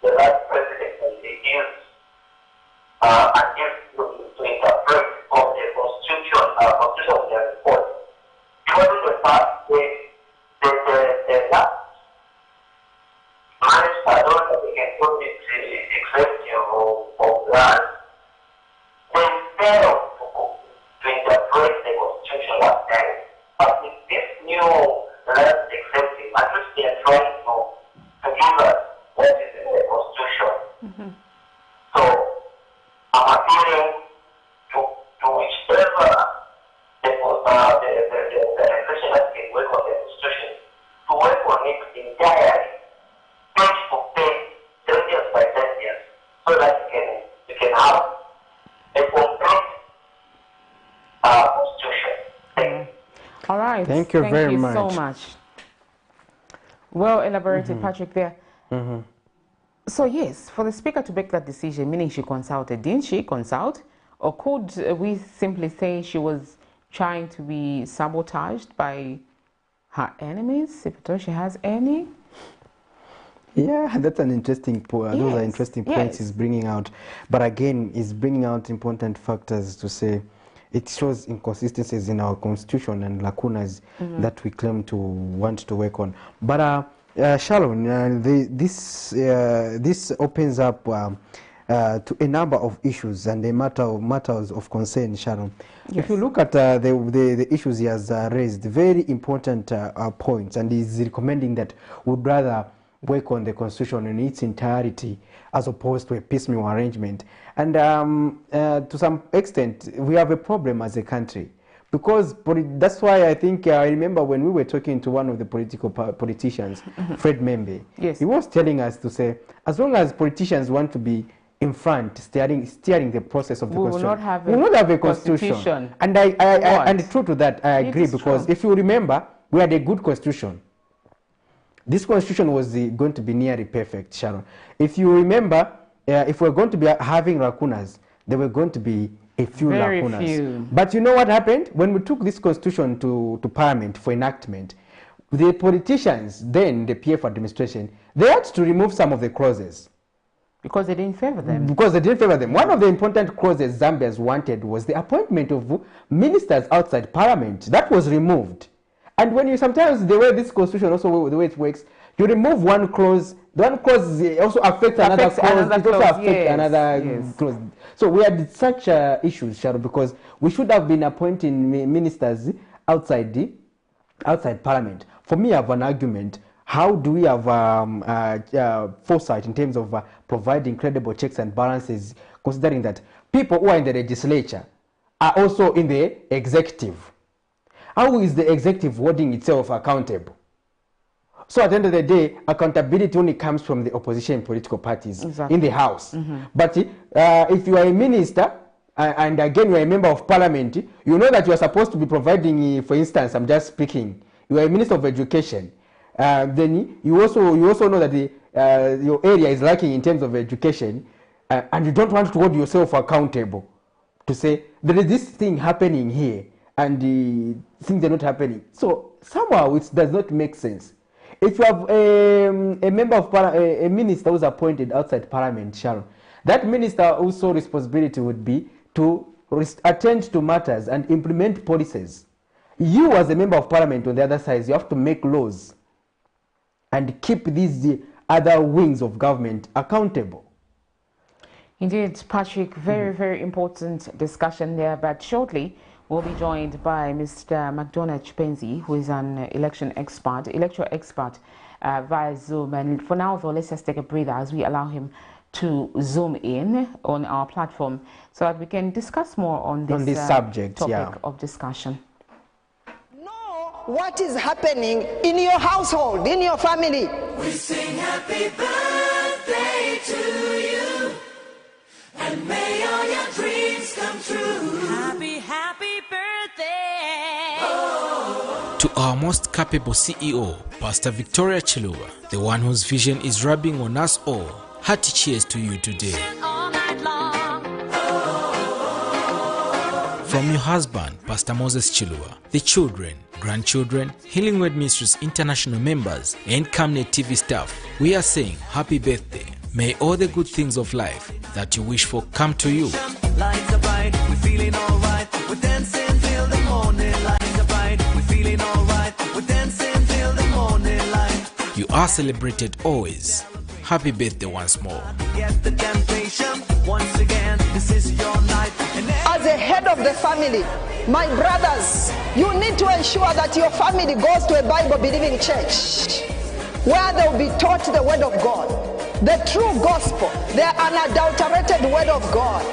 Speaker 8: the last president and the youth to interpret of the constitution of the report. Because in the past, the last minister, I don't know if they can put it executive of that, they failed to interpret the constitution last time. But with this new last executive, at least they are trying to give us what is in the constitution.
Speaker 1: Mm-hmm.
Speaker 8: So I'm appealing to whichever the organization that can work on the constitution to work on it entirely, page to page, sentence by sentence, so that you can have a complete constitution.
Speaker 1: All right.
Speaker 2: Thank you very much.
Speaker 1: Thank you so much. Well elaborated, Patrick, there. So yes, for the speaker to make that decision, meaning she consulted, didn't she consult? Or could we simply say she was trying to be sabotaged by her enemies, if at all she has any?
Speaker 2: Yeah, that's an interesting point. Those are interesting points he's bringing out. But again, he's bringing out important factors to say it shows inconsistencies in our constitution and lacunas that we claim to want to work on. But Sharon, this opens up to a number of issues and matters of concern, Sharon. Yes. If you look at the issues he has raised, very important points, and he's recommending that we'd rather work on the constitution in its entirety as opposed to a piecemeal arrangement. And to some extent, we have a problem as a country. Because that's why I think I remember when we were talking to one of the politicians, Fred Membe, yes. He was telling us to say, as long as politicians want to be in front, steering the process of the constitution, we will not have a constitution. And and true to that, I agree, because if you remember, we had a good constitution. This constitution was going to be nearly perfect, Sharon. If you remember, if we're going to be having lacunas, there were going to be a few lacunas. But you know what happened? When we took this constitution to Parliament for enactment, the politicians, then the PF administration, they had to remove some of the clauses.
Speaker 1: Because they didn't favor them.
Speaker 2: Because they didn't favor them. One of the important clauses Zambians wanted was the appointment of ministers outside Parliament. That was removed. And when you sometimes, the way this constitution also, the way it works, you remove one clause, one clause also affects another clause, it also affects another clause. So we had such issues, Sharon, because we should have been appointing ministers outside Parliament. For me, I have an argument. How do we have foresight in terms of providing credible checks and balances, considering that people who are in the legislature are also in the executive? How is the executive holding itself accountable? So at the end of the day, accountability only comes from the opposition political parties in the House. But if you are a minister, and again you are a member of Parliament, you know that you are supposed to be providing, for instance, I'm just speaking, you are a minister of education, then you also know that your area is lacking in terms of education, and you don't want to hold yourself accountable to say, there is this thing happening here, and things are not happening. So somehow it does not make sense. If you have a member of a minister who's appointed outside Parliament, Sharon, that minister also responsibility would be to attend to matters and implement policies. You as a member of Parliament on the other side, you have to make laws and keep these other wings of government accountable.
Speaker 1: Indeed, Patrick, very important discussion there, but shortly we'll be joined by Mr. McDonald Chipenzi, who is an electoral expert via Zoom. And for now, though, let's just take a breather as we allow him to zoom in on our platform so that we can discuss more on this
Speaker 2: subject,
Speaker 1: topic of discussion.
Speaker 9: Know what is happening in your household, in your family.
Speaker 10: We sing happy birthday to you, and may all your dreams come true. Happy birthday. Oh.
Speaker 3: To our most capable CEO, Pastor Victoria Chiluba, the one whose vision is rubbing on us all, hearty cheers to you today.
Speaker 10: All night long.
Speaker 3: From your husband, Pastor Moses Chiluba, the children, grandchildren, Healing Word Ministries international members, and Camnet TV staff, we are saying happy birthday. May all the good things of life that you wish for come to you.
Speaker 10: Lights are bright, we're feeling alright. We're dancing till the morning. Lights are bright, we're feeling alright. We're dancing till the morning light.
Speaker 3: You are celebrated always. Happy birthday once more.
Speaker 10: Get the temptation once again. This is your night.
Speaker 9: As a head of the family, my brothers, you need to ensure that your family goes to a Bible-believing church where they will be taught the word of God, the true gospel, the unadulterated word of God.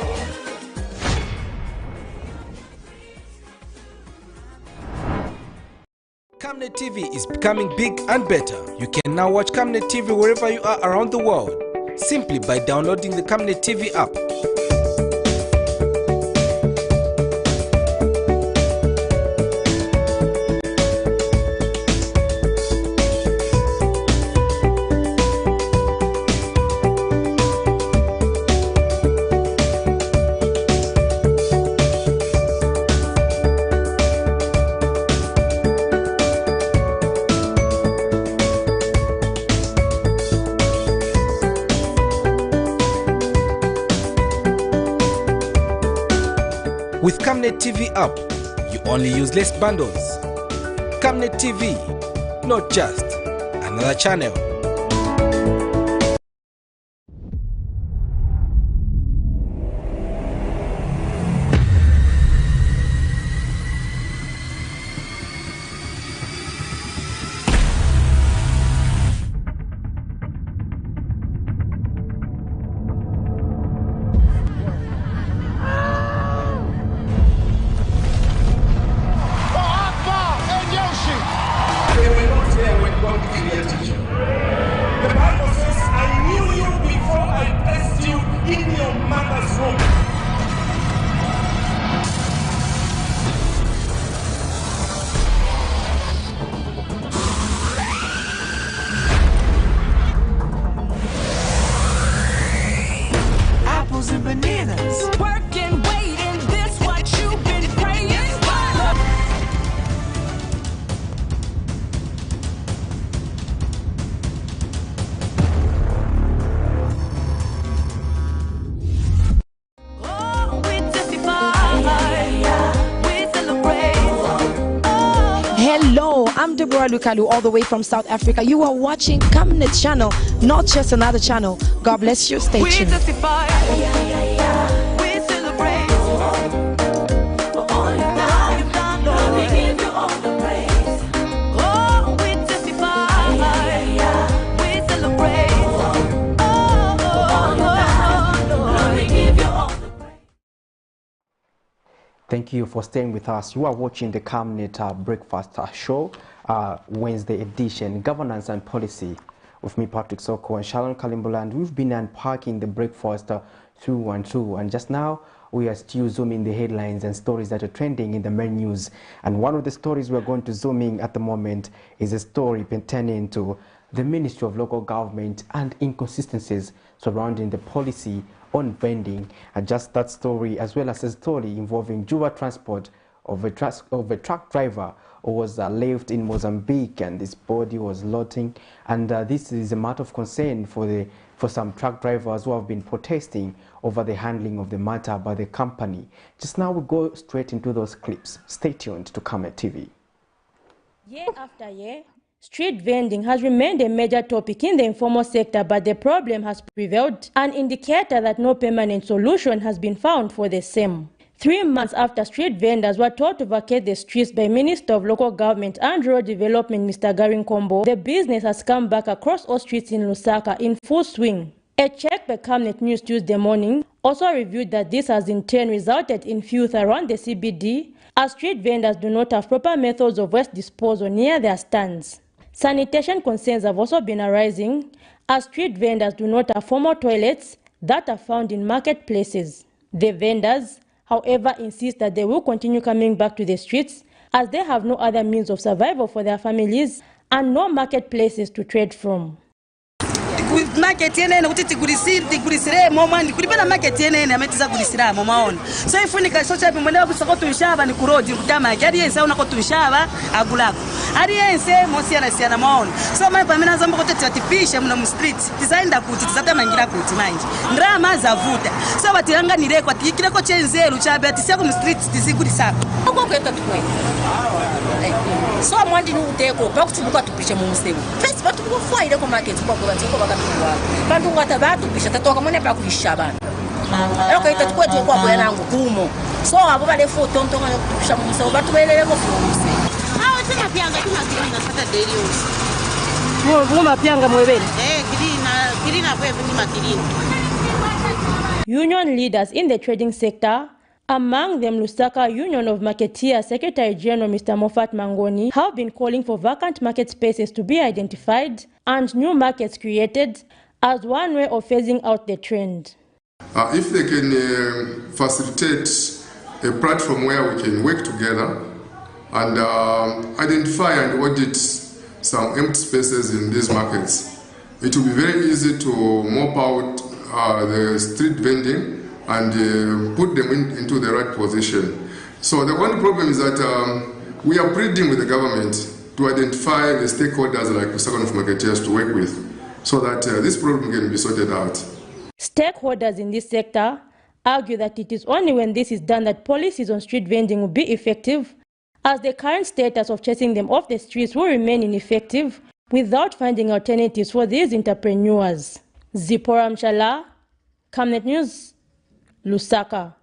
Speaker 3: Camnet TV is becoming big and better. You can now watch Camnet TV wherever you are around the world, simply by downloading the Camnet TV app. With Camnet TV app, you only use less bundles. Camnet TV, not just another channel.
Speaker 11: The Bible says, I knew you before I placed you in your mother's womb.
Speaker 10: Apples and bananas. Working, waiting, this what you've been praying for. Oh, we testify, we celebrate.
Speaker 12: Hello, I'm Deborah Lukalu, all the way from South Africa. You are watching Camnet channel, not just another channel. God bless you. Stay
Speaker 10: We
Speaker 12: tuned.
Speaker 10: testify, we celebrate. For all you've done, Lord, we give you all the praise. Oh, we testify, we celebrate. Oh, Lord, we give you all the praise.
Speaker 2: Thank you for staying with us. You are watching the Camnet Breakfast Show, Wednesday edition, Governance and Policy, with me, Patrick Soko and Sharon Kalimbola, and we've been unpacking the breakfast through and through. And just now, we are still zooming the headlines and stories that are trending in the main news. And one of the stories we're going to zoom in at the moment is a story pertaining to the Ministry of Local Government and inconsistencies surrounding the policy on vending. And just that story, as well as a story involving Juba transport of a truck driver who was left in Mozambique, and his body was lotting. And this is a matter of concern for some truck drivers who have been protesting over the handling of the matter by the company. Just now we go straight into those clips. Stay tuned to Camnet TV.
Speaker 13: Year after year, street vending has remained a major topic in the informal sector, but the problem has prevailed, an indicator that no permanent solution has been found for the same. 3 months after street vendors were told to vacate the streets by Minister of Local Government and Rural Development Mr. Garin Kombo, the business has come back across all streets in Lusaka in full swing. A check by Camnet News Tuesday morning also revealed that this has in turn resulted in filth around the CBD, as street vendors do not have proper methods of waste disposal near their stands. Sanitation concerns have also been arising, as street vendors do not have formal toilets that are found in marketplaces. The vendors, however, insist that they will continue coming back to the streets as they have no other means of survival for their families and no marketplaces to trade from.
Speaker 14: Market yenene kuti tigurisire moma ndi kulipana market yenene ametiza gurisira moma ona so ifunika so chapi mwenda kusoko tushaba ni kurodi kutama yadi yense unako tushaba agulako ari yense mosi yana maona so mai pamena zambo kuti tatipisha muna mu street tisaenda kuti tisata mangira kuti manje ndrama zavuta so batiranga nire kwa tikire ko chenzelu chabe atisia ku street tisigurisa uko kweta tukwe so mwandi nuteko bakutubuka tupisha mu msebo first batubuka fire ko market kwa kubanziko bakatubuka bantu ngata batupisha tatoka mone pa kulisha bana ero kaita tukwe kwa kwa nangu kumo so abo bale foto ntonga yo kupisha mu msebo batubelele ko kumuse awo tena pyanga tunakirina Saturday yo mo mapyanga mwebele kirina kwevu ni makirina.
Speaker 13: Union leaders in the trading sector, among them Lusaka Union of Marketeers Secretary General Mr. Moffat Mangoni, have been calling for vacant market spaces to be identified and new markets created as one way of phasing out the trend.
Speaker 15: If they can facilitate a platform where we can work together and identify and audit some empty spaces in these markets, it will be very easy to mop out the street vending and put them into the right position. So the only problem is that we are pleading with the government to identify the stakeholders like Lusaka of Marketeers to work with so that this problem can be sorted out.
Speaker 13: Stakeholders in this sector argue that it is only when this is done that policies on street vending will be effective, as the current status of chasing them off the streets will remain ineffective without finding alternatives for these entrepreneurs. Zipporah Mshala, Camnet News, Lusaka.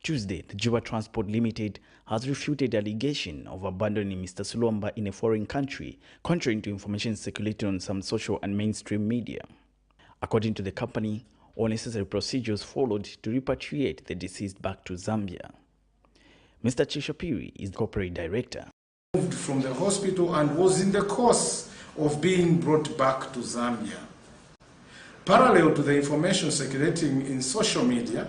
Speaker 16: Tuesday, the Juba Transport Limited has refuted the allegation of abandoning Mr. Sulomba in a foreign country, contrary to information circulating on some social and mainstream media. According to the company, all necessary procedures followed to repatriate the deceased back to Zambia. Mr. Chishapiri is the corporate director.
Speaker 17: Moved from the hospital and was in the course of being brought back to Zambia. Parallel to the information circulating in social media,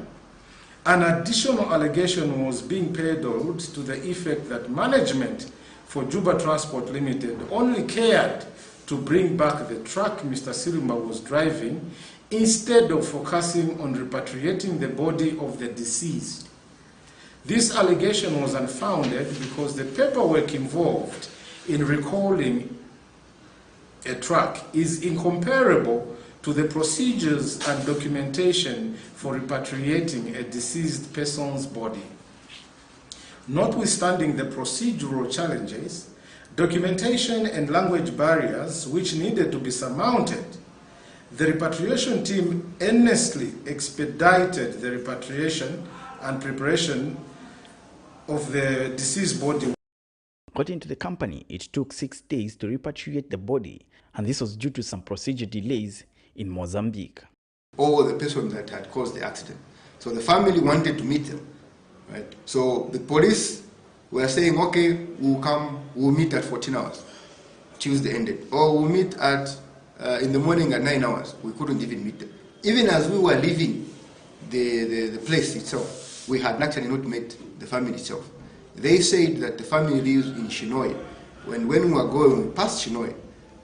Speaker 17: an additional allegation was being peddled to the effect that management for Juba Transport Limited only cared to bring back the truck Mr. Silumba was driving instead of focusing on repatriating the body of the deceased. This allegation was unfounded because the paperwork involved in recalling a truck is incomparable to the procedures and documentation for repatriating a deceased person's body. Notwithstanding the procedural challenges, documentation and language barriers which needed to be surmounted, the repatriation team earnestly expedited the repatriation and preparation of the deceased body.
Speaker 16: According to the company, it took 6 days to repatriate the body, and this was due to some procedure delays in Mozambique.
Speaker 18: Or the person that had caused the accident. So the family wanted to meet them, right? So the police were saying, okay, we'll meet at 14 hours. Tuesday ended. Or we'll meet at in the morning at 9 hours. We couldn't even meet them. Even as we were leaving the place itself, we had actually not met the family itself. They said that the family lives in Shinoy. When we were going, we passed Shinoy.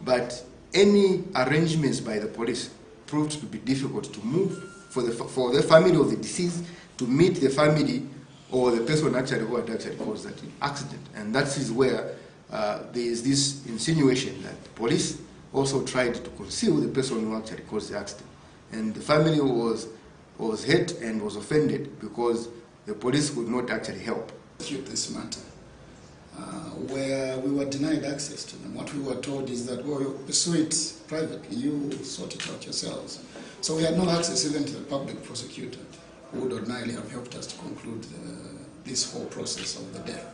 Speaker 18: But any arrangements by the police proved to be difficult to move for the family of the deceased to meet the family or the person actually who had actually caused that accident. And that is where there is this insinuation that the police also tried to conceal the person who actually caused the accident. And the family was hurt and was offended because the police could not actually help.
Speaker 19: This matter, where we were denied access to them. What we were told is that, well, you pursue it privately, you sort it out yourselves. So we had no access even to the public prosecutor, who would ordinarily have helped us to conclude this whole process of the death.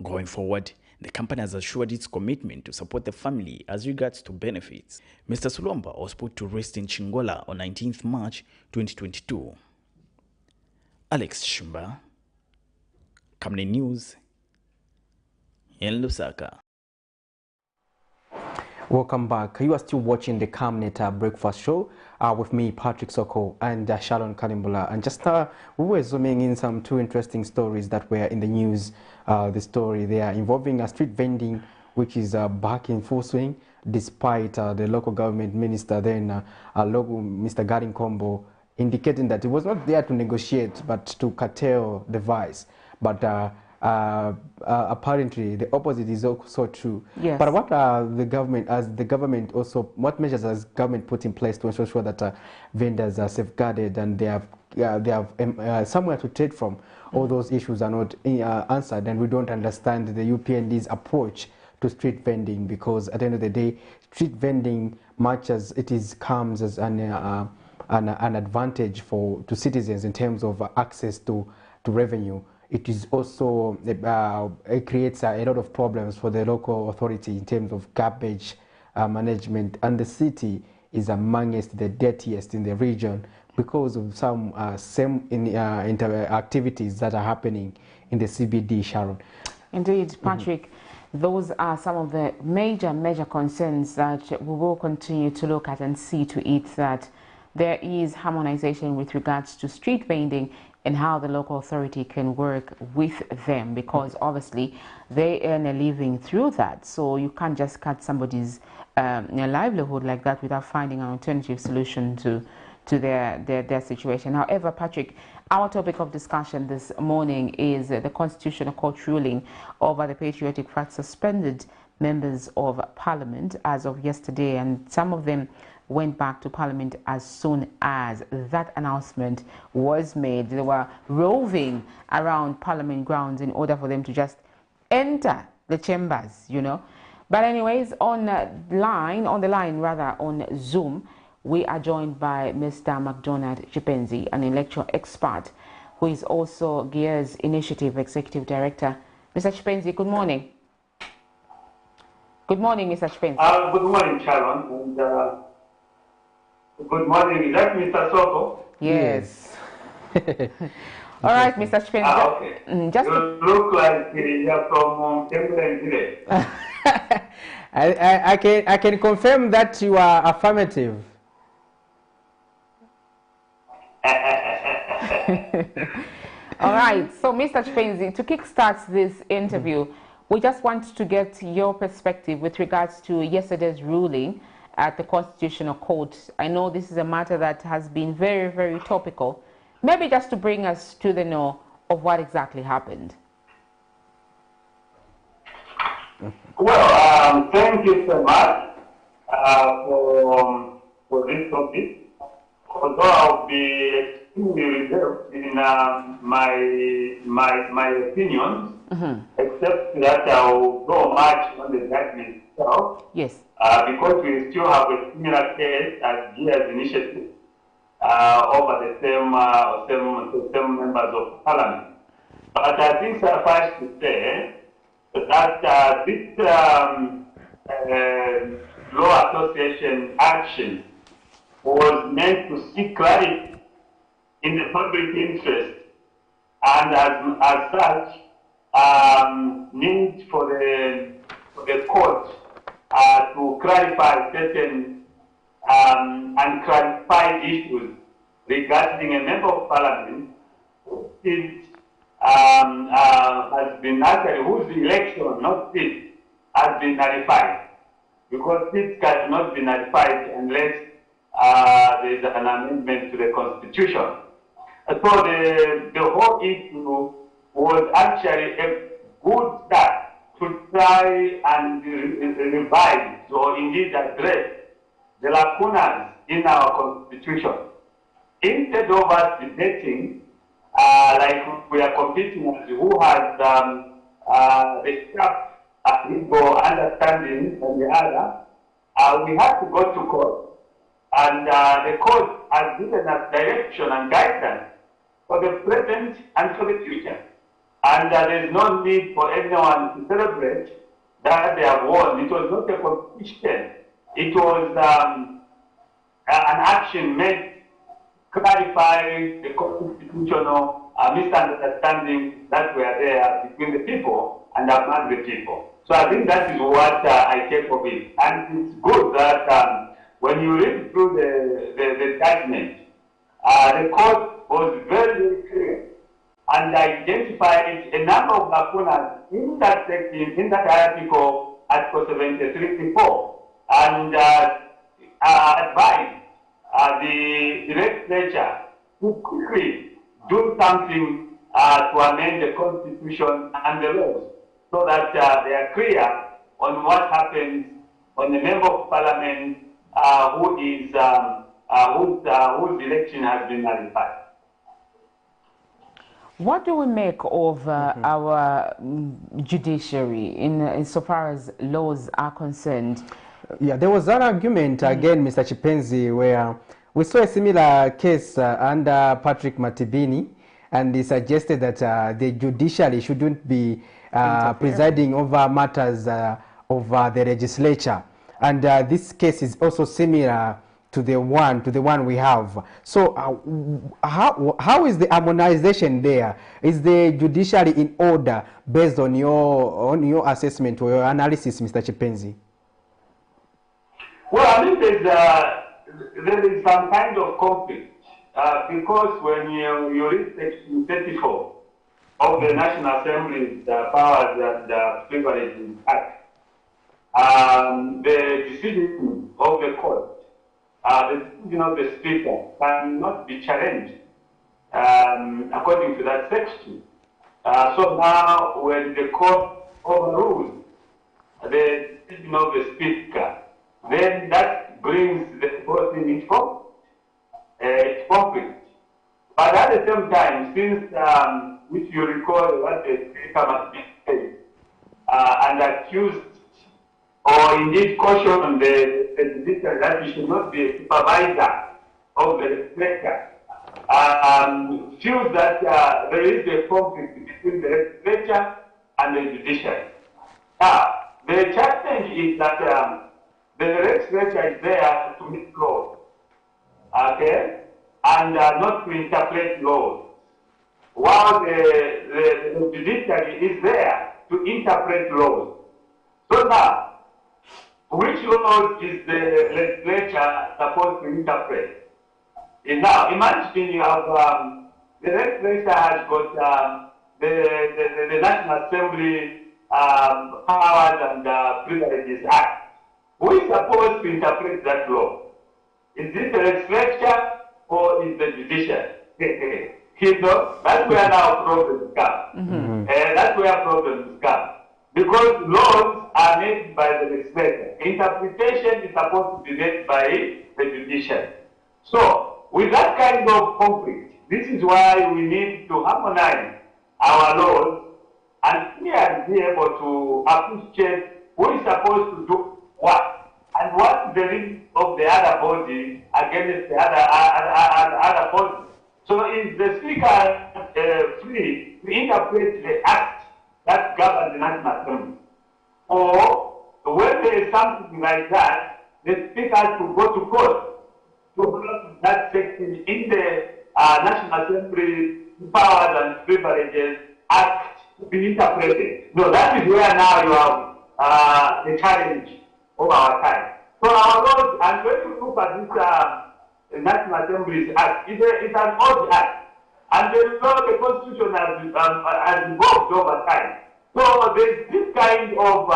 Speaker 16: Going forward, the company has assured its commitment to support the family as regards to benefits. Mr. Sulomba was put to rest in Chingola on 19th March 2022. Alex Shumba, Camnet News, in Lusaka.
Speaker 2: Welcome back. You are still watching the Camnet Breakfast Show with me, Patrick Soko, and Sharon Kalimbula. And just we were zooming in some two interesting stories that were in the news. The story there involving a street vending, which is back in full swing, despite the local government minister then, Mr. Garin Kombo, indicating that he was not there to negotiate, but to curtail the vice. But apparently the opposite is also true.
Speaker 1: Yes.
Speaker 2: But what are the government also, what measures has government put in place to ensure sure that vendors are safeguarded and they have somewhere to trade from? All those issues are not answered, and we don't understand the UPND's approach to street vending, because at the end of the day, street vending, much as it comes as an advantage to citizens in terms of access to revenue, it is also, it creates a lot of problems for the local authority in terms of garbage management, and the city is amongst the dirtiest in the region because of some activities that are happening in the CBD, Sharon.
Speaker 1: Indeed, Patrick, those are some of the major concerns that we will continue to look at and see to it that there is harmonization with regards to street vending and how the local authority can work with them, because obviously they earn a living through that. So you can't just cut somebody's livelihood like that without finding an alternative solution to their situation. However, Patrick, our topic of discussion this morning is the Constitutional Court ruling over the Patriotic Front suspended members of Parliament as of yesterday, and some of them went back to Parliament as soon as that announcement was made. They were roving around Parliament grounds in order for them to just enter the chambers, you know. But anyways, on Zoom, we are joined by Mr. McDonald Chipenzi, an intellectual expert who is also Gears Initiative Executive Director. Mr. Chipenzi, good morning. Good morning, Mr. Chipenzi.
Speaker 20: Good morning, Sharon. And, good morning. Is that Mr. Soko?
Speaker 1: Yes. All right, Mr. Chipenzi.
Speaker 20: Okay. You look like you're from Camnet today.
Speaker 2: I can confirm that you are affirmative.
Speaker 1: All right, so Mr. Chipenzi, to kickstart this interview, we just want to get your perspective with regards to yesterday's ruling at the Constitutional Court. I know this is a matter that has been very, very topical. Maybe just to bring us to the know of what exactly happened.
Speaker 20: Well, thank you so much for this topic. Although I'll be extremely reserved in my opinions, except that I'll go much on the judgment itself.
Speaker 1: Yes.
Speaker 20: Because we still have a similar case as GIA's initiative over the same members of parliament. But I think suffice to say that this law association action was meant to seek clarity in the public interest, and as such, need for the court to clarify certain unclarified issues regarding a member of parliament has been actually, whose election, not seat, has been nullified. Because seats cannot be nullified unless there is an amendment to the Constitution. So the whole issue was actually a good start to try and revise or indeed address the lacunas in our Constitution. Instead of us debating, like we are competing with who has the sharp ego understanding and the other, we have to go to court. And the court has given us direction and guidance for the present and for the future. And there is no need for anyone to celebrate that they have won. It was not a competition. It was an action meant to clarify the constitutional misunderstanding that were there between the people and among the people. So I think that is what I take of it. And it's good that when you read through the judgment, the court was very, very clear and identified a number of lacunas in that section, in that article, Article 73.4, and advised the legislature to quickly do something to amend the Constitution and the laws so that they are clear on what happens when a member of parliament whose election has been nullified.
Speaker 1: What do we make of our judiciary so far as laws are concerned?
Speaker 2: Yeah, there was an argument again, Mr. Chipenzi, where we saw a similar case under Patrick Matibini, and he suggested that the judiciary shouldn't be presiding over matters of the legislature. And this case is also similar to the one we have. So how is the harmonization there? Is the judiciary in order based on your assessment or your analysis, Mr. Chipenzi?
Speaker 20: Well, I think there is some kind of conflict because when you read Section 34 of the National Assembly's Powers and Privileges Act, the decision of the court, the decision of the Speaker cannot be challenged according to that section. So now when the court overrules the decision of the Speaker, then that brings the court in its conflict. But at the same time, since, if you recall what the Speaker must be said, and accused or indeed caution the judiciary that he should not be a supervisor of the legislature, feels that there is a conflict between the legislature and the judiciary. Now, the challenge is that the legislature is there to make laws, okay, and not to interpret laws, while the judiciary is there to interpret laws. So now, which laws is the legislature supposed to interpret? Now, imagine you have the legislature has got the National Assembly Powers and Privileges Act. Who is supposed to interpret that law? Is this the legislature or is the judiciary? You know, that's where now problems come. That's where problems come. Because laws are made by the legislature. Interpretation is supposed to be made by the judiciary. So, with that kind of conflict, this is why we need to harmonize our laws and clearly be able to appreciate who is supposed to do what and what is the risk of the other body against the other body. So is the speaker free to interpret the act that governs the National Assembly? Or when there is something like that, the speaker has to go to court to block that section in the National Assembly Powers and Privileges Act to be interpreted. No, that is where now you have the challenge of our time. So our laws, and when you look at this National Assembly's Act, it's an old act. And the law, the Constitution has evolved over time. So there's this kind of,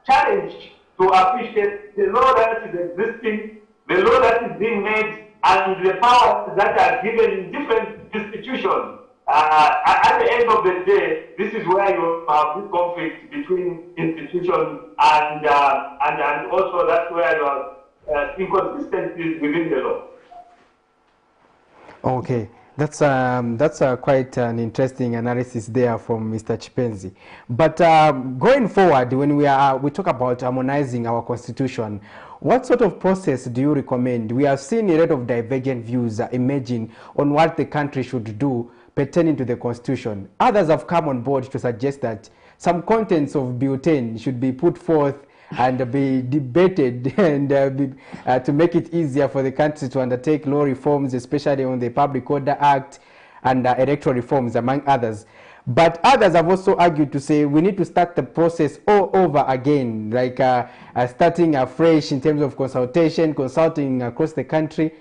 Speaker 20: challenge to appreciate the law that is existing, the law that is being made, and the powers that are given in different institutions. At the end of the day, this is where you have this conflict between institutions and also that's where you have inconsistencies within the law.
Speaker 2: Okay, that's quite an interesting analysis there from Mr. Chipenzi. But going forward, when we talk about harmonizing our constitution, what sort of process do you recommend? We have seen a lot of divergent views emerging on what the country should do pertaining to the constitution. Others have come on board to suggest that some contents of Bill 10 should be put forth and be debated and to make it easier for the country to undertake law reforms, especially on the Public Order Act and electoral reforms, among others. But others have also argued to say we need to start the process all over again, like starting afresh in terms of consulting across the country.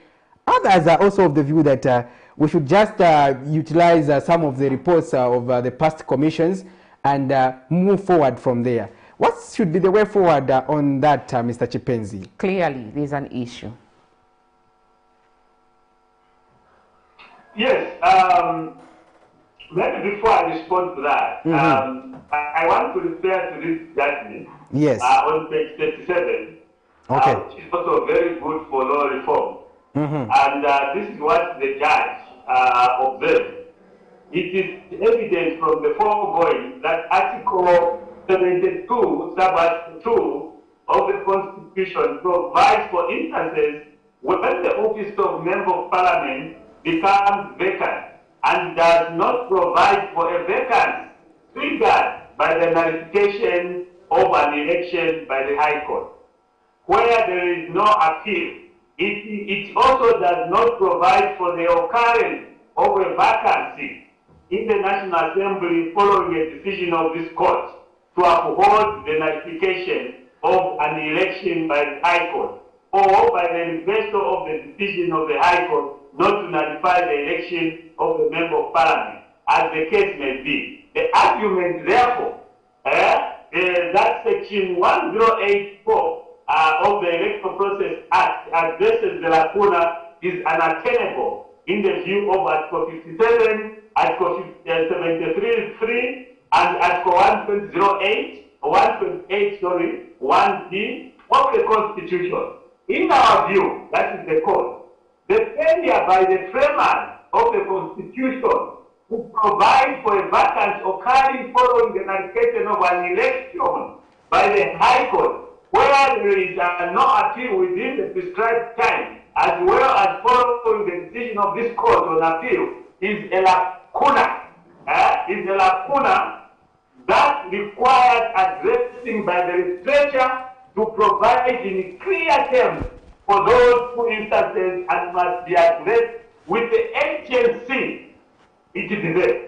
Speaker 2: Others are also of the view that we should just utilize some of the reports of the past commissions and move forward from there. What should be the way forward on that, Mr. Chipenzi?
Speaker 1: Clearly, there's an issue.
Speaker 20: Yes. Maybe before I respond to that, I want to refer to this judgment on page 37, which is also very good for law reform. And this is what the judge observed. It is evident from the foregoing that Article 72, Sub 2 of the Constitution provides for instances when the office of Member of Parliament becomes vacant and does not provide for a vacancy triggered by the nullification of an election by the High Court. Where there is no appeal, it also does not provide for the occurrence of a vacancy in the National Assembly following a decision of this court to uphold the nullification of an election by the High Court or by the reversal of the decision of the High Court not to nullify the election of the Member of Parliament, as the case may be. The argument, therefore, that Section 1084 of the Electoral Process Act addresses the lacuna is unattainable in the view of Article 57, Article 73.3, and Article 1.8, 1D of the Constitution. In our view, that is the code, the failure by the framers of the Constitution to provide for a vacancy occurring following the nullification of an election by the High Court, where there is no appeal within the prescribed time, as well as following the decision of this court on appeal, is a lacuna. Is a lacuna that requires addressing by the legislature to provide in clear terms for those two instances and must be addressed with the agency it deserves.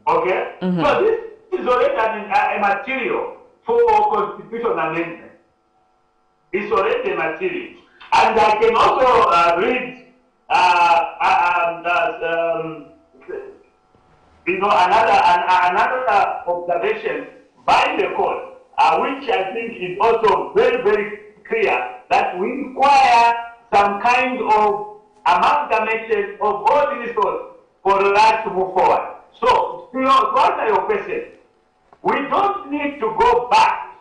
Speaker 20: Okay? So this is already a material for constitutional amendment. It's already material. And I can also read another observation by the court, which I think is also very, very clear, that we require some kind of amalgamation of all these thoughts for us to move forward. So, to answer your question, we don't need to go back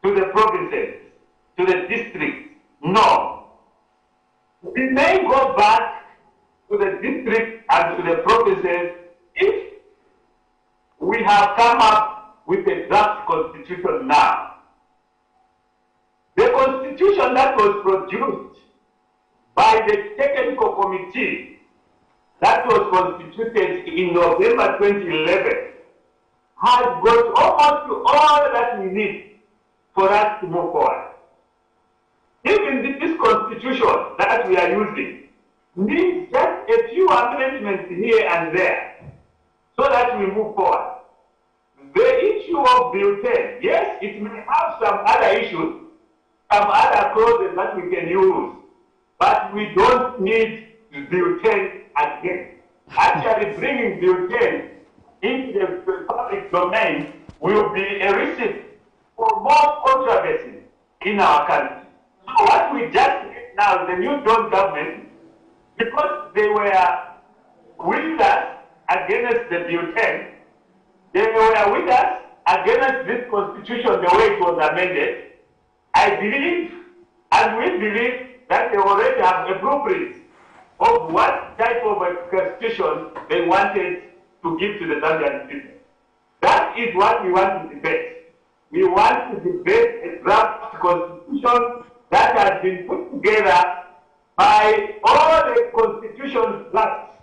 Speaker 20: to the provinces, to the districts. No. We may go back to the districts and to the provinces if we have come up with a draft constitution now. The constitution that was produced by the technical committee that was constituted in November 2011 has got almost all that we need for us to move forward. Even this constitution that we are using needs just a few amendments here and there so that we move forward. The issue of Bill 10, yes, it may have some other issues, some other clauses that we can use, but we don't need Bill 10 again. Actually, bringing Bill 10 into the public domain will be a recipe for more controversy in our country. So what we just get now, the new Dawn government, because they were with us against the Bill 10, they were with us against this constitution the way it was amended. I believe, and we believe, that they already have a blueprint of what type of a constitution they wanted to give to the Zambian people. That is what we want to debate. We want to debate a draft constitution that has been put together by all the constitution drafts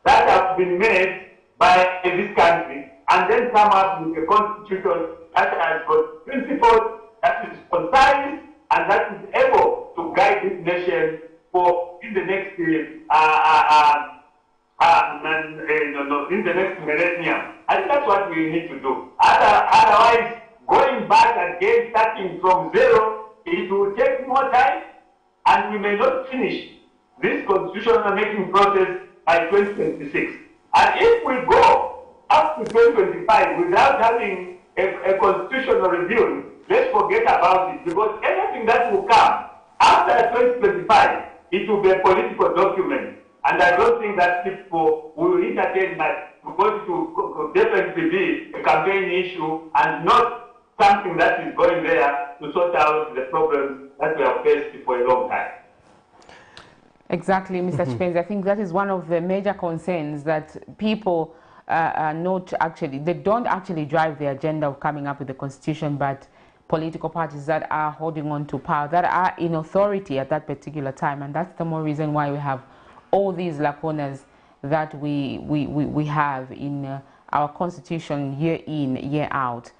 Speaker 20: that have been made by this country, and then come up with a constitution that has got principles, that is concise, and that is able to guide this nation for in the next in the next millennium. I think that's what we need to do. Otherwise, going back again, starting from zero, it will take more time, and we may not finish this constitutional making process by 2026. And if we go up to 2025 without having a constitutional review, let's forget about it, because anything that will come after 2025, it will be a political document. And I don't think that people will entertain that, because it will definitely be a campaign issue and not something that is going there to sort out the problems that we have faced for a long time.
Speaker 1: Exactly, Mr. Chipenzi. I think that is one of the major concerns, that people are not actually, they don't actually drive the agenda of coming up with the constitution, but political parties that are holding on to power, that are in authority at that particular time. And that's the more reason why we have all these lacunas that we have in our constitution year in, year out.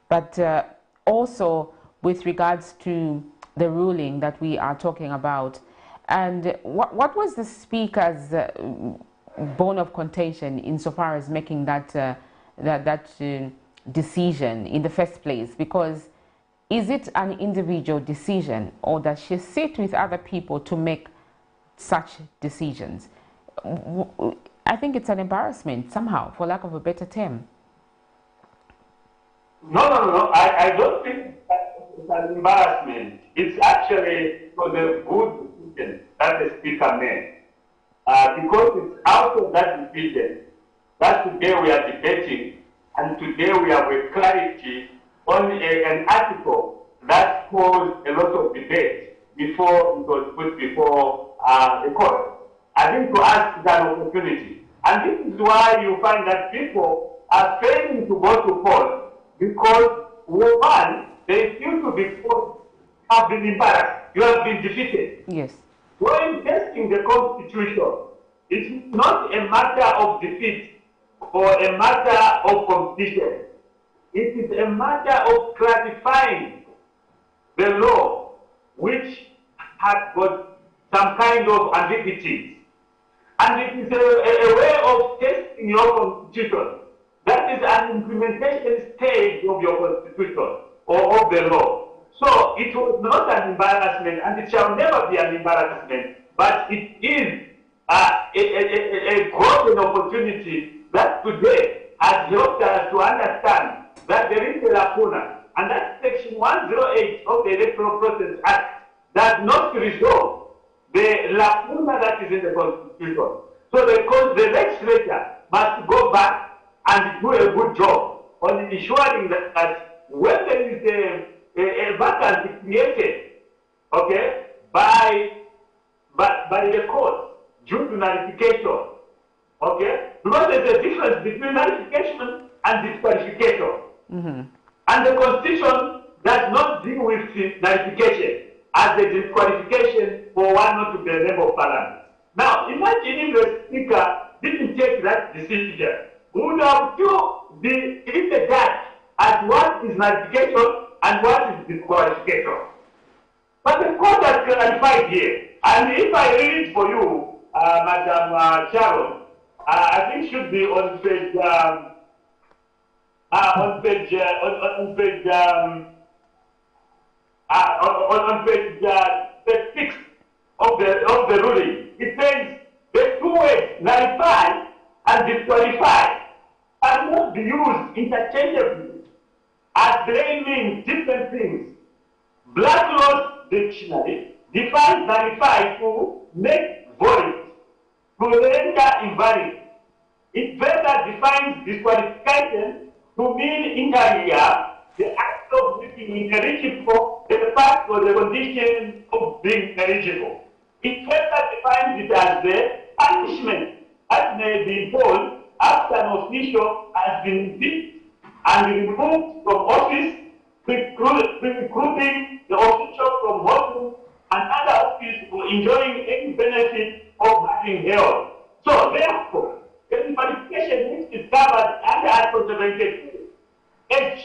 Speaker 1: But also with regards to the ruling that we are talking about, and what was the Speaker's bone of contention insofar as making that decision in the first place? Because is it an individual decision, or does she sit with other people to make such decisions? I think it's an embarrassment somehow, for lack of a better term.
Speaker 20: No. I don't think it's an embarrassment. It's actually for the good decision that the Speaker made. Because it's out of that decision that today we are debating, and today we have a clarity on an article that caused a lot of debate before it was put before the court. I think to us it's an opportunity. And this is why you find that people are failing to go to court, because one, they feel to be have been embarrassed. You have been defeated.
Speaker 1: Yes.
Speaker 20: When testing the Constitution, it's not a matter of defeat or a matter of competition. It is a matter of clarifying the law, which has got some kind of ambiguities. And it is a way of testing your Constitution. That is an implementation stage of your Constitution. or of the law. So it was not an embarrassment, and it shall never be an embarrassment, but it is a golden opportunity that today has helped us to understand that there is a lacuna, and that Section 108 of the Electoral Process Act does not resolve the lacuna that is in the Constitution. So the legislature must go back and do a good job on ensuring that when there is a vacancy created, okay, by the court due to nullification, okay, because there's a difference between nullification and disqualification. And the Constitution does not deal with nullification as a disqualification for one not to be a member of Parliament. Now, imagine if the Speaker didn't take that decision. We would have to be in the dark as what is nullification and what is disqualification. But the court has clarified here, and if I read it for you, Madam Sharon, I think should be on page 6 of the ruling. It says the two words nullify and disqualify are not used interchangeably, as they mean different things. Black Laws Dictionary defines nullify to make void, to render invalid. It further defines disqualification to mean injuria, the act of making ineligible the fact or the condition of being eligible. It further defines it as the punishment that may be imposed after an official has been impeached and removed from office, precluding the official from holding another office or enjoying any benefit of having held. So therefore, the disqualification which is covered under Article 72 H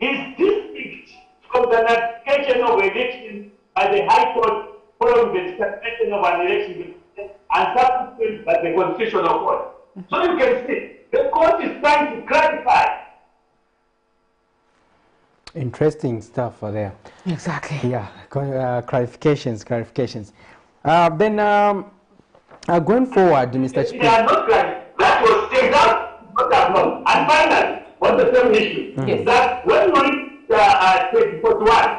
Speaker 20: is distinct from the nullification of election by the High Court following the disqualification of an election and subsequent by the Constitutional Court. So you can see, the court is trying to clarify.
Speaker 2: Interesting stuff for there.
Speaker 1: Exactly.
Speaker 2: Yeah, clarifications. Then going forward, Mr. Chief.
Speaker 20: They are not clear. That was taken out, not have known. And finally, on the same issue, is that when you read page 41,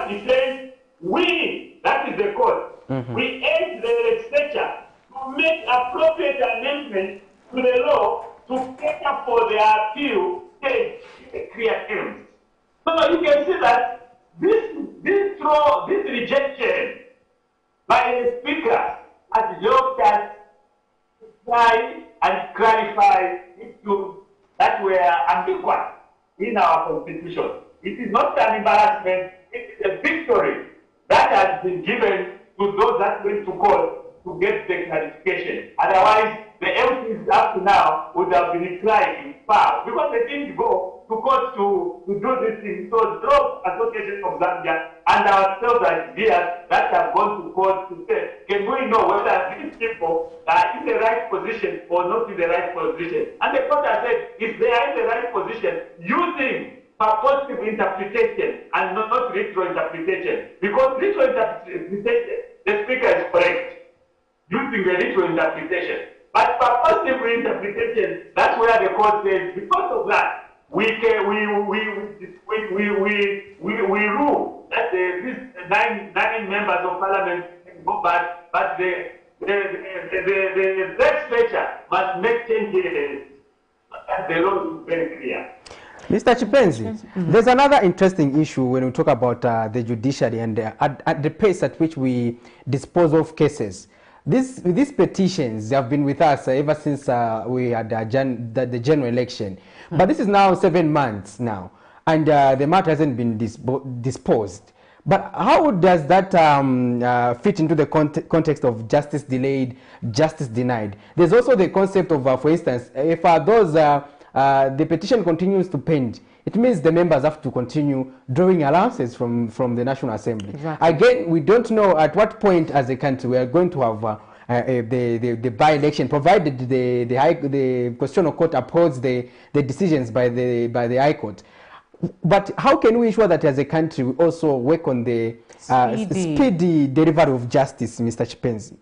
Speaker 20: it says, we, that is the court, we urge the legislature to make appropriate amendments to the law to cater for their appeal stage in clear terms. So you can see that this rejection by the speaker has helped us try and clarify issues that were ambiguous in our constitution. It is not an embarrassment, it is a victory that has been given to those that went to court to get the clarification. Otherwise, the MPs up to now would have been crying foul because they didn't go to court to do this thing. So those associations of Zambia and ourselves as leaders that have gone to court to say, can we know whether these people are in the right position or not in the right position? And the court has said, if they are in the right position, using purposive interpretation and not literal interpretation. Because literal interpretation, the speaker is correct, using the literal interpretation. But purposive interpretation, that's where the court says, because of that, we rule that these nine members of parliament go back, but the legislature must make changes. The law is very clear.
Speaker 2: Mr. Chipenzi, there's another interesting issue when we talk about the judiciary and at the pace at which we dispose of cases. These petitions have been with us ever since we had the general election. But this is now 7 months now, and the matter hasn't been disposed. But how does that fit into the context of justice delayed, justice denied? There's also the concept of, for instance, if the petition continues to pend, it means the members have to continue drawing allowances from the National Assembly.
Speaker 1: Exactly.
Speaker 2: Again, we don't know at what point as a country we are going to have the by-election, provided the Constitutional Court upholds the decisions by the High Court. But how can we ensure that as a country we also work on the speedy delivery of justice, Mr. Chipenzi?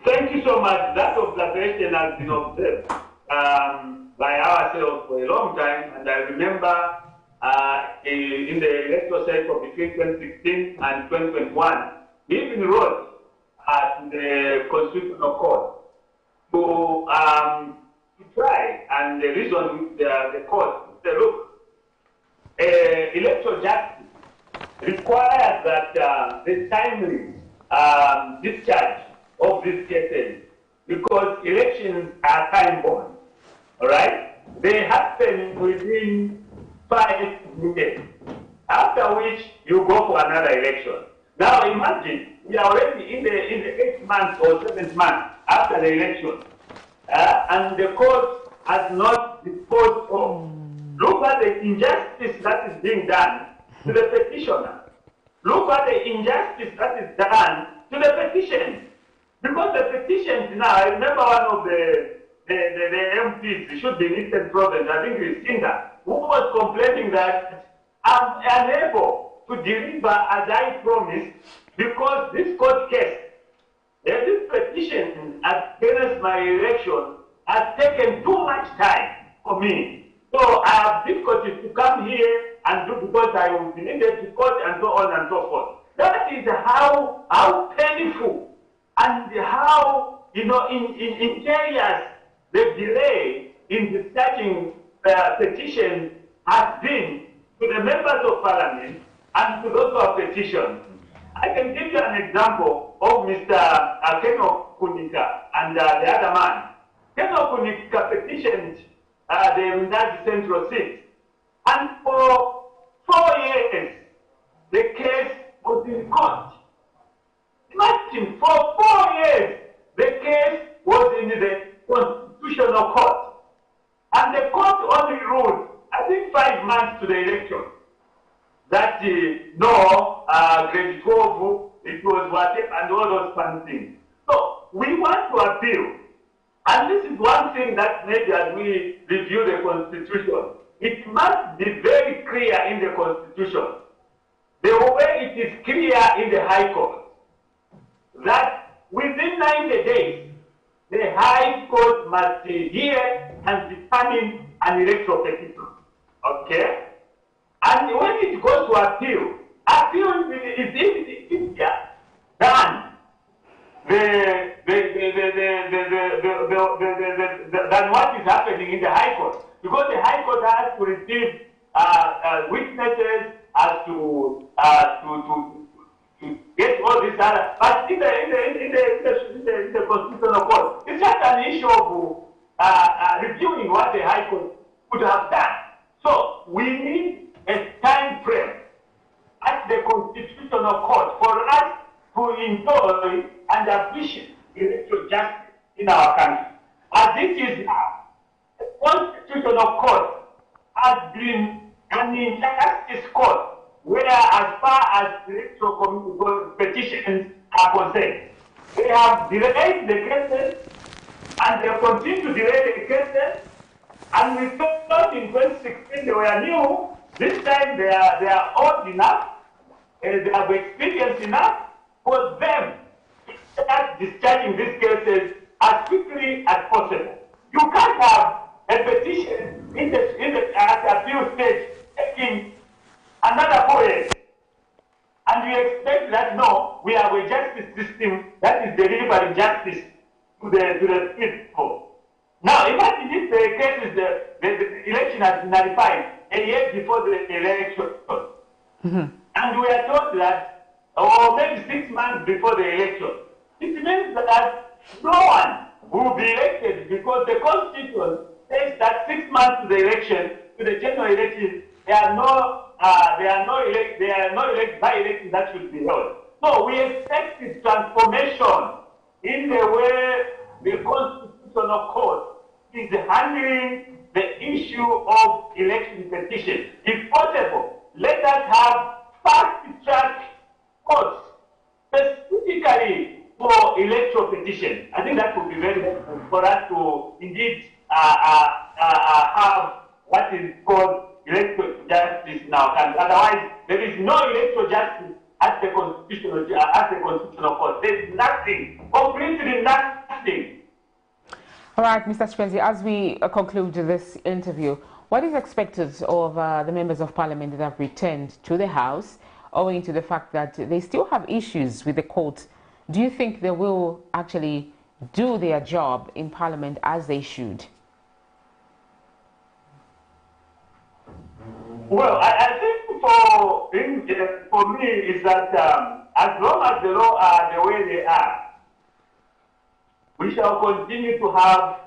Speaker 20: Thank you so much. That observation has been observed by ourselves for a long time, and I remember in the electoral cycle between 2016 and 2021, we even wrote to the Constitutional Court to try, and the reason with the court said, look, electoral justice requires that the timely discharge of these cases, because elections are time-bound, all right? They happen within 5 years, after which you go for another election. Now imagine, we are already in the 8th month or 7th month after the election, and the court has not disposed of. Look at the injustice that is being done to the petitioner. Look at the injustice that is done to the petition. Because the petitions now, I remember one of the MPs, it should be in Eastern Province, I think it's Kinda, who was complaining that I'm unable to deliver as I promised because this court case, this petition against my election has taken too much time for me. So I have difficulty to come here and do because I will be needed to court and so on and so forth. That is how painful and how, in areas the delay in discharging petition has been to the members of parliament and to those who have petitioned. I can give you an example of Mr. Keno Kunika and the other man. Keno Kunika petitioned the Mdaji Central seat, and for 4 years the case was in court. Imagine, for 4 years the case was in the Constitutional Court, and the court only ruled, I think, 5 months to the election, that no, grade 12, it was whatever, and all those fun things. So we want to appeal, and this is one thing that maybe as we review the Constitution, it must be very clear in the Constitution, the way it is clear in the High Court, that within 90 days, the High Court must hear and determine an electoral petition. Okay? And when it goes to appeal is easier than than what is happening in the High Court, because the High Court has to receive witnesses as to get all this other. But in the Constitutional Court, it's just an issue of reviewing what the High Court could have done. So we need a time frame at the Constitutional Court for us to enjoy and appreciate electoral justice in our country. As it is now, the Constitutional Court has been an injustice court where, as far as electoral petitions are concerned, they have delayed the cases and they continue to delay the cases. And we thought in 2016 they were new. This time they are old enough, they have experience enough for them to start discharging these cases as quickly as possible. You can't have a petition in the appeal stage taking another 4 years, and you expect that no, we have a justice system that is delivering justice to the people. Now imagine if the case is the election has been nullified a year before the election, and we are told that, or maybe 6 months before the election. It means that no one will be elected, because the Constitution says that 6 months to the election, to the general election, there are no by-elections that should be held. So we expect this transformation in the way the Constitutional Court is handling the issue of election petition. If possible, let us have fast-track courts specifically for electoral petition. I think that would be very helpful for us to indeed have that is called electoral justice in our country. Otherwise, there is no electoral justice at the constitutional court. There's nothing, completely nothing.
Speaker 1: All right, Mr. Chipenzi, as we conclude this interview, what is expected of the members of parliament that have returned to the House, owing to the fact that they still have issues with the court? Do you think they will actually do their job in parliament as they should?
Speaker 20: Well, I think for me is that as long as the law are the way they are, we shall continue to have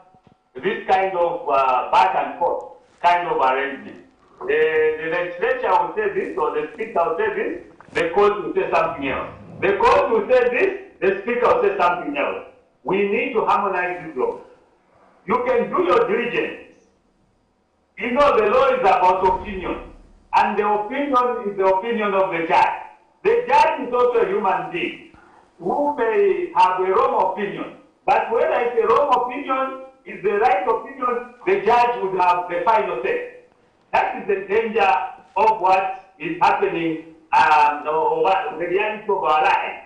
Speaker 20: this kind of back and forth kind of arrangement. The legislature will say this, or the speaker will say this, the court will say something else. The court will say this, the speaker will say something else. We need to harmonize this law. You can do your diligence. You know, the law is about opinion, and the opinion is the opinion of the judge. The judge is also a human being who may have a wrong opinion, but whether it's a wrong opinion, is the right opinion, the judge would have the final say. That is the danger of what is happening, or what the reality of our life.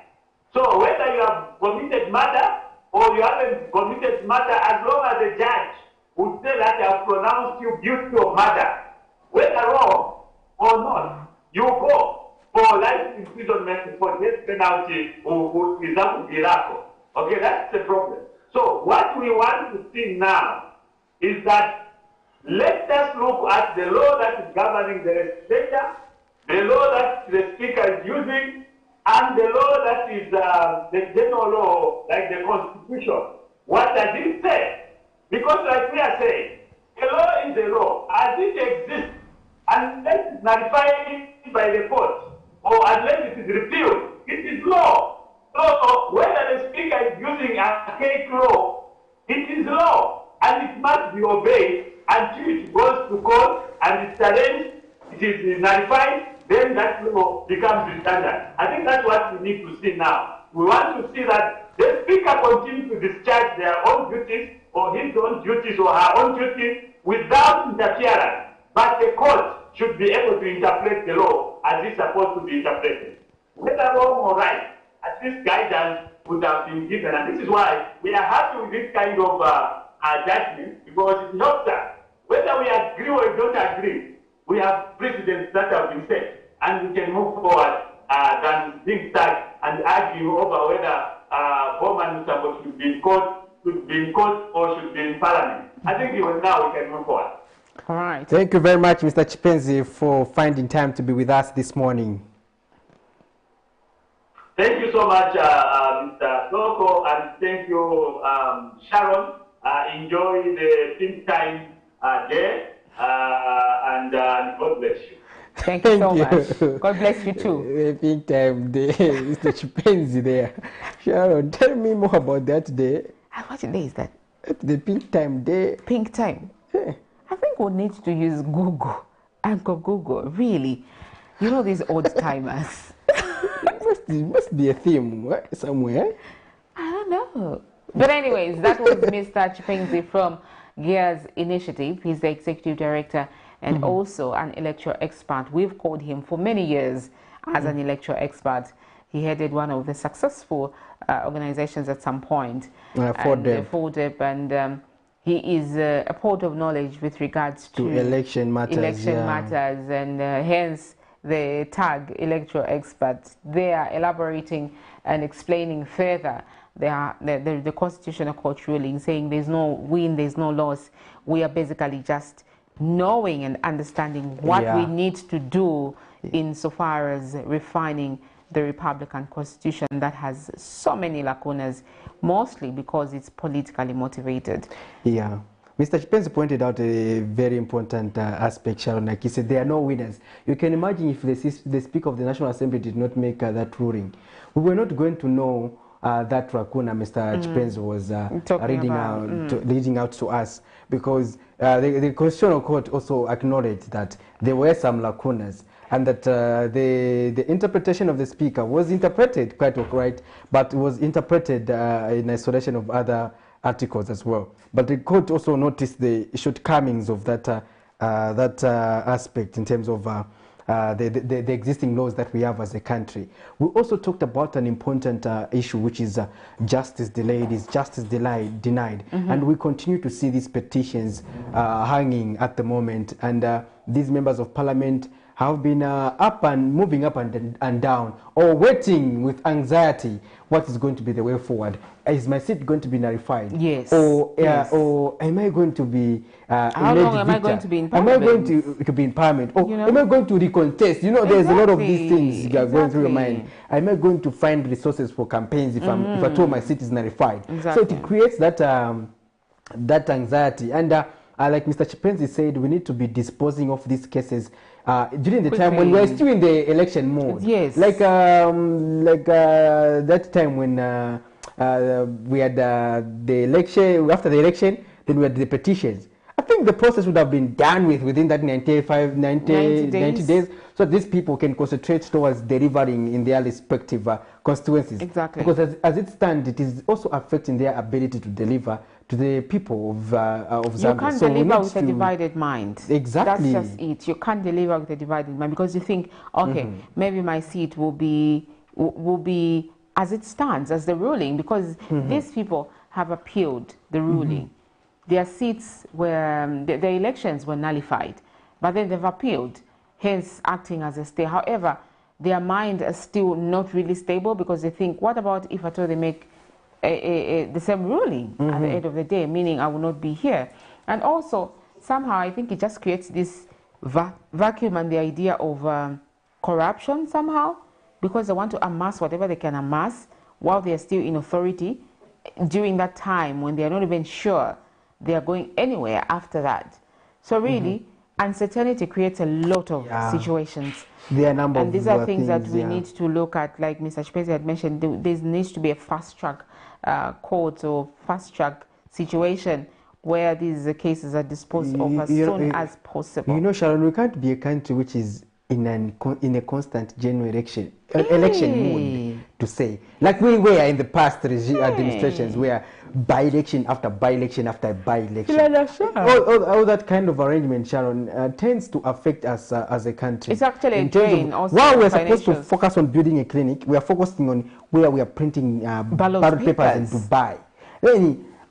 Speaker 20: So whether you have committed murder or you haven't committed murder, as long as the judge would say that I have pronounced you guilty of murder, whether wrong or not, you go for life imprisonment, for death penalty, or without miracle. Okay, that's the problem. So what we want to see now is that let us look at the law that is governing the legislature, the law that the speaker is using, and the law that is the general law, like the Constitution. What does it say? Because like we are saying, a law is a law as it exists, unless it's nullified by the court, or unless it is repealed, it is law. So whether the speaker is using archaic law, it is law, and it must be obeyed until it goes to court and it's challenged, it is nullified, then that law becomes redundant. I think that's what we need to see now. We want to see that the speaker continues to discharge their own duties, or his own duties, or her own duties, without interference. But the court should be able to interpret the law as it's supposed to be interpreted. Whether wrong or right, at least guidance would have been given. And this is why we are happy with this kind of judgment, because it helps us. Whether we agree or we don't agree, we have precedents that have been set, and we can move forward than being stuck and argue over whether Bowman should be in court, or should be in parliament. I think even now we can move forward.
Speaker 1: All right.
Speaker 2: Thank you very much, Mr. Chipenzi, for finding time to be with us this morning.
Speaker 20: Thank you so much, Mr. Soko, and thank you, Sharon. Enjoy the pink time day, and God bless you.
Speaker 1: Thank you so much. God bless you too.
Speaker 2: Pink time day, Mr. Chipenzi there. Sharon, tell me more about that day.
Speaker 1: What day is that?
Speaker 2: The pink time day.
Speaker 1: Pink time? Yeah. I think we need to use Google. Uncle Google, really. You know these old timers.
Speaker 2: Must be a theme somewhere.
Speaker 1: I don't know. But anyways, that was Mr. Chipenzi from Gears Initiative. He's the executive director and also an electoral expert. We've called him for many years as an electoral expert. He headed one of the successful organizations at some point, FODEP, and he is a port of knowledge with regards to
Speaker 2: election matters.
Speaker 1: And hence the tag electoral experts. They are elaborating and explaining further the constitutional court ruling, saying there's no win, there's no loss. We are basically just knowing and understanding what we need to do insofar as refining the Republican Constitution that has so many lacunas, mostly because it's politically motivated.
Speaker 2: Yeah. Mr. Chipenzi pointed out a very important aspect, Sharon. Like he said, there are no winners. You can imagine if the Speaker of the National Assembly did not make that ruling. We were not going to know that lacuna Mr. Chipenzi was reading out to us, because the Constitutional Court also acknowledged that there were some lacunas, and that the interpretation of the Speaker was interpreted quite right, but it was interpreted in isolation of other articles as well. But the court also noticed the shortcomings of that aspect in terms of the existing laws that we have as a country. We also talked about an important issue, which is justice delayed, is justice denied. And we continue to see these petitions hanging at the moment. And these members of parliament have been moving up and down, or waiting with anxiety what is going to be the way forward. Is my seat going to be nullified?
Speaker 1: Yes.
Speaker 2: Or am I going to be
Speaker 1: how long am I going to be in parliament?
Speaker 2: Am I going to be in parliament? Or am I going to recontest? You know, there's a lot of these things that are going through your mind. Am I going to find resources for campaigns if if at all my seat is nullified? So it creates that that anxiety. And like Mr. Chipenzi said, we need to be disposing of these cases during the time when we're still in the election mode.
Speaker 1: Yes.
Speaker 2: Like that time when we had the election, after the election, then we had the petitions. I think the process would have been done within that 90 days, so these people can concentrate towards delivering in their respective constituencies.
Speaker 1: Exactly.
Speaker 2: Because as it stands, it is also affecting their ability to deliver to the people of Zambia.
Speaker 1: You can't deliver with a divided mind.
Speaker 2: Exactly.
Speaker 1: That's just it. You can't deliver with a divided mind because you think, okay, maybe my seat will be as it stands, as the ruling, because these people have appealed the ruling. Their seats were, the elections were nullified, but then they've appealed, hence acting as a stay. However, their mind is still not really stable because they think, what about if at all they make the same ruling at the end of the day, meaning I will not be here. And also, somehow, I think it just creates this vacuum and the idea of corruption somehow, because they want to amass whatever they can amass while they are still in authority during that time when they are not even sure they are going anywhere after that. So really, uncertainty creates a lot of situations.
Speaker 2: There are a number
Speaker 1: and these are things that we need to look at, like Mr. Chipezi had mentioned. There needs to be a fast-track court or fast-track situation where these cases are disposed of as soon as possible.
Speaker 2: You know, Sharon, we can't be a country which is in a constant general election mode, to say. Like we were in the past administrations where by-election after by-election after by-election. All that kind of arrangement, Sharon, tends to affect us as a country.
Speaker 1: It's actually a drain also.
Speaker 2: While we're supposed to focus on building a clinic, we are focusing on where we are printing ballot papers in Dubai.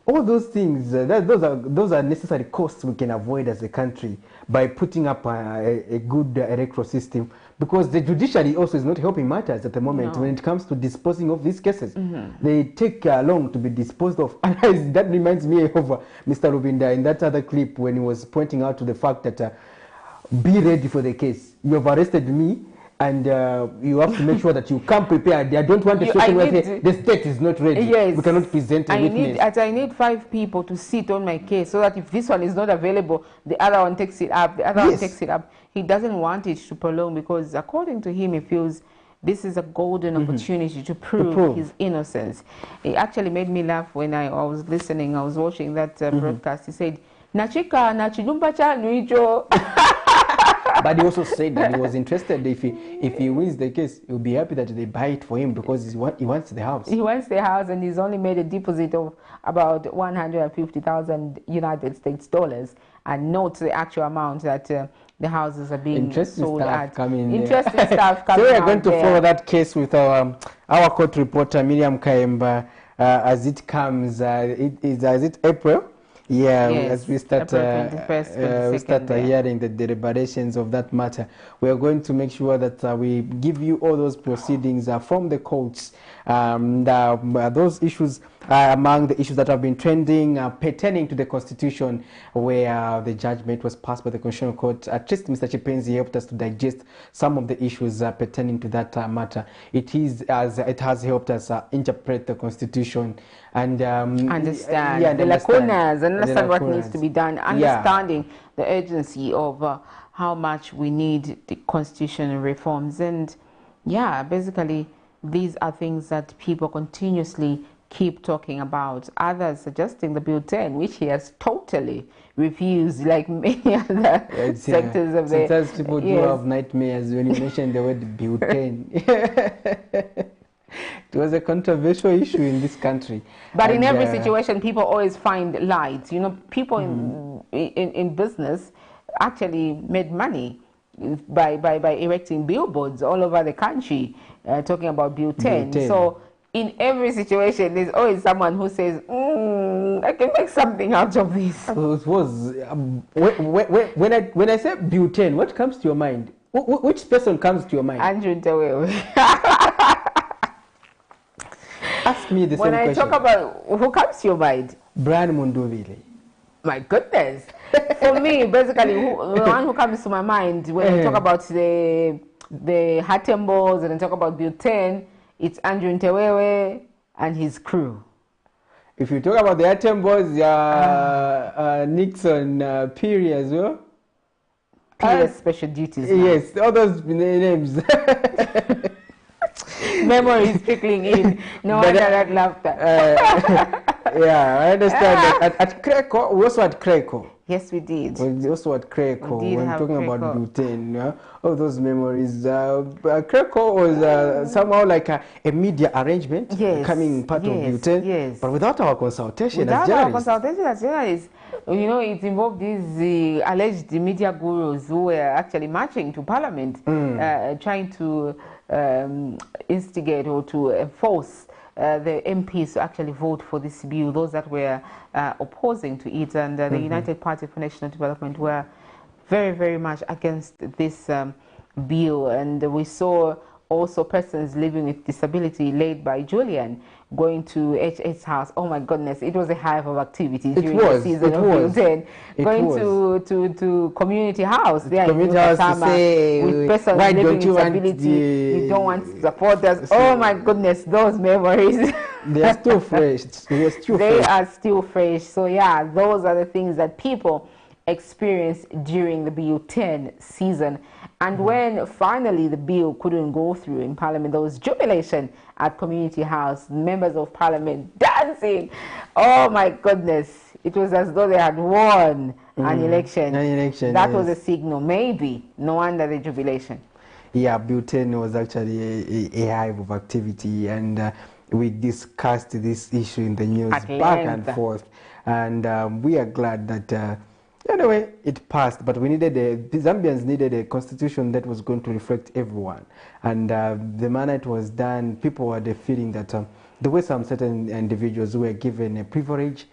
Speaker 2: All those things, those are necessary costs we can avoid as a country by putting up a good electoral system, because the judiciary also is not helping matters at the moment when it comes to disposing of these cases. They take long to be disposed of. And that reminds me of Mr. Rubinda in that other clip when he was pointing out to the fact that be ready for the case. You have arrested me, and you have to make sure that you come prepared. I don't want a situation where the state is not ready.
Speaker 1: Yes.
Speaker 2: We cannot present a witness.
Speaker 1: I need 5 people to sit on my case so that if this one is not available, the other one takes it up, the other one takes it up. He doesn't want it to prolong because according to him, he feels this is a golden opportunity to prove his innocence. It actually made me laugh when I was listening, I was watching that broadcast. He said, Nachika, nachidumba cha nuijo.
Speaker 2: But he also said that he was interested if he wins the case, he'll be happy that they buy it for him because he wants the house.
Speaker 1: He wants the house, and he's only made a deposit of about 150,000 United States dollars, and not the actual amount that the houses are being sold at. Interesting stuff coming.
Speaker 2: So we are going to follow that case with our court reporter Miriam Kaemba as it comes. Is it April? Yeah, as we start, hearing the deliberations of that matter, we are going to make sure that we give you all those proceedings from the courts. Those issues are among the issues that have been trending pertaining to the Constitution, where the judgment was passed by the Constitutional Court. At least Mr. Chipenzi helped us to digest some of the issues pertaining to that matter. It has helped us interpret the Constitution and
Speaker 1: understand the lacunas and understand what needs to be done, understanding the urgency of how much we need the constitutional reforms. And basically these are things that people continuously keep talking about. Others suggesting the Bill 10, which he has totally refused, like many other sectors of the...
Speaker 2: Sometimes people do have nightmares when you mention the word Bill 10. It was a controversial issue in this country.
Speaker 1: But in every situation, people always find light. You know, people in business, actually made money by erecting billboards all over the country talking about Bill 10. So in every situation, there's always someone who says, I can make something out of this.
Speaker 2: It was when I say Bill 10, what comes to your mind? Which person comes to your mind?
Speaker 1: Andrew Ntewewe.
Speaker 2: Ask me the same question.
Speaker 1: When I talk about who comes to your mind?
Speaker 2: Brian Munduvile.
Speaker 1: My goodness. For me, basically, the one who comes to my mind when I talk about the Hatembos and I talk about Bill 10, it's Andrew Ntewewe and his crew.
Speaker 2: If you talk about the Hatembos, Nixon, Peary as well.
Speaker 1: Peary special duties.
Speaker 2: Yes, all those names.
Speaker 1: Memories trickling in. No wonder that laughter.
Speaker 2: Yeah, I understand that. At Kreko, we also had Kreko.
Speaker 1: Yes, we did.
Speaker 2: We also had Kreko. When talking
Speaker 1: Kreko.
Speaker 2: about Bhutan, all those memories. Kreko was somehow like a media arrangement, becoming part of Bhutan.
Speaker 1: Yes.
Speaker 2: But without our consultation
Speaker 1: Without
Speaker 2: as
Speaker 1: our
Speaker 2: journalists.
Speaker 1: consultation as journalists, it involved these alleged media gurus who were actually marching to Parliament, trying to instigate or to enforce the MPs to actually vote for this bill, those that were opposing to it, and the United Party for National Development were very, very much against this bill. And we saw also persons living with disability, led by Julian, going to HH's house. Oh my goodness, it was a hive of activity during the season of Bill 10. Going to community house there
Speaker 2: community house to say,
Speaker 1: with persons
Speaker 2: why
Speaker 1: living
Speaker 2: don't you
Speaker 1: with
Speaker 2: want
Speaker 1: disability, you don't want to support us. Oh my goodness, those memories.
Speaker 2: They are still fresh.
Speaker 1: They are still fresh. So yeah, those are the things that people experienced during the Bill 10 season. And when finally the bill couldn't go through in Parliament, there was jubilation at Community House, members of Parliament dancing. Oh my goodness. It was as though they had won an election. That was a signal, maybe. No wonder the jubilation.
Speaker 2: Yeah, Bill 10 was actually a hive of activity, and we discussed this issue in the news back and forth. And we are glad that anyway, it passed, but we needed the Zambians needed a constitution that was going to reflect everyone. And the manner it was done, people had the feeling that there were some certain individuals who were given a privilege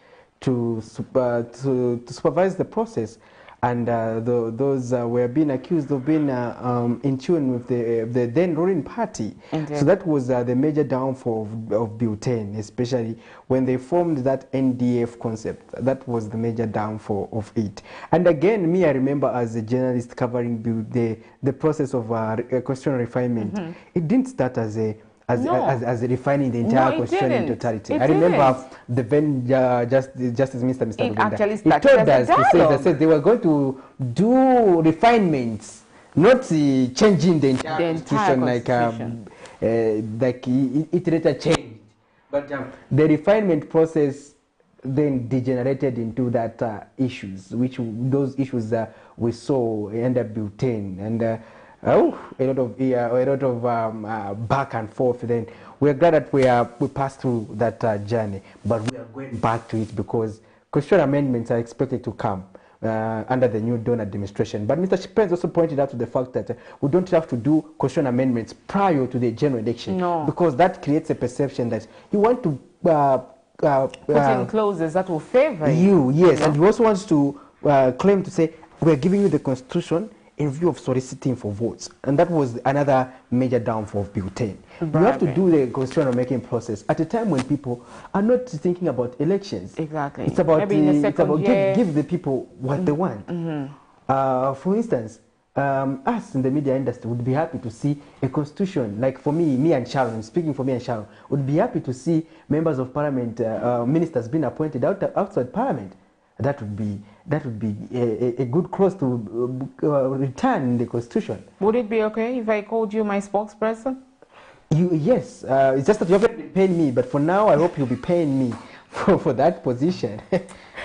Speaker 2: to supervise the process. And those were being accused of being in tune with the then ruling party. So that was the major downfall of Bill 10, especially when they formed that NDF concept. That was the major downfall of it. And again, I remember as a journalist covering Bill, the process of constitutional refinement. It didn't start as refining the entire constitution in totality. I remember the then Justice Minister, Mr. Rubinda, he told us to say they were going to do refinements, not changing the entire constitution like it later changed. But the refinement process then degenerated into that issues, those issues we saw end up Bill 10, and a lot of back and forth. Then we're glad that we passed through that journey, but we are going back to it because constitutional amendments are expected to come under the new Dawn administration. But Mr. Spence also pointed out to the fact that we don't have to do constitutional amendments prior to the general election, because that creates a perception that you want to
Speaker 1: put in clauses that will favor
Speaker 2: you. Yes, and he also wants to claim to say we're giving you the constitution in view of soliciting for votes. And that was another major downfall of Bill 10. You have to do the constitutional making process at a time when people are not thinking about elections.
Speaker 1: Exactly.
Speaker 2: It's about, give the people what they want. For instance, us in the media industry would be happy to see a constitution, like for me and Sharon, speaking for me and Sharon, would be happy to see members of parliament, ministers being appointed outside parliament. That would be a good clause to return the constitution.
Speaker 1: Would it be okay if I called you my spokesperson?
Speaker 2: Yes, it's just that you haven't been paying me, but for now I hope you'll be paying me for that position.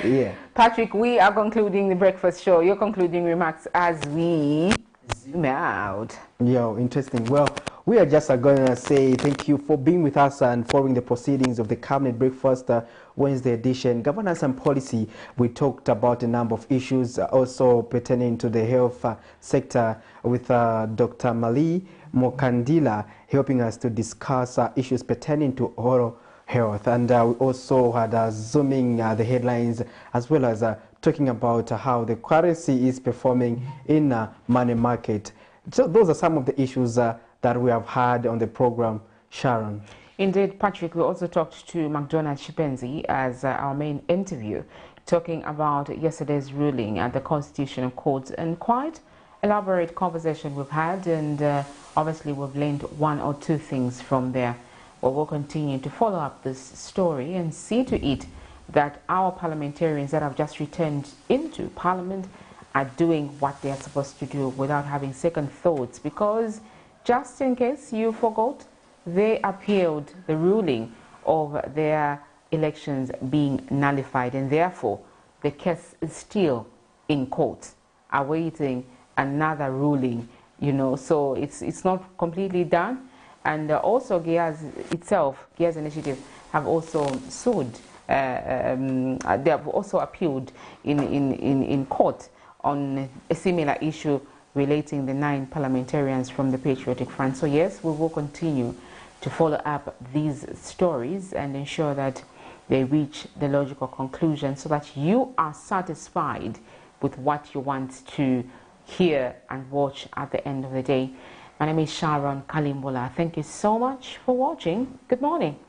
Speaker 2: Yeah.
Speaker 1: Patrick, we are concluding the breakfast show. Your concluding remarks as we zoom out.
Speaker 2: Yeah, interesting. Well, we are just going to say thank you for being with us and following the proceedings of the Cabinet Breakfast Wednesday edition. Governance and policy, we talked about a number of issues also pertaining to the health sector with Dr. Mali Mokandila helping us to discuss issues pertaining to oral health. And we also had zooming the headlines as well as talking about how the currency is performing in money market. So those are some of the issues that we have had on the program, Sharon.
Speaker 1: Indeed, Patrick, we also talked to McDonald Chipenzi as our main interview, talking about yesterday's ruling at the Constitutional Court, and quite elaborate conversation we've had, and obviously we've learned one or two things from there. Well, we'll continue to follow up this story and see to it that our parliamentarians that have just returned into Parliament are doing what they are supposed to do without having second thoughts, because just in case you forgot, they appealed the ruling of their elections being nullified, and therefore the case is still in court awaiting another ruling, you know, so it's not completely done. And also Gears itself, Gears Initiative, have also sued, they have also appealed in court on a similar issue relating the 9 parliamentarians from the Patriotic Front. So yes, we will continue to follow up these stories and ensure that they reach the logical conclusion so that you are satisfied with what you want to hear and watch at the end of the day. My name is Sharon Kalimbola. Thank you so much for watching. Good morning.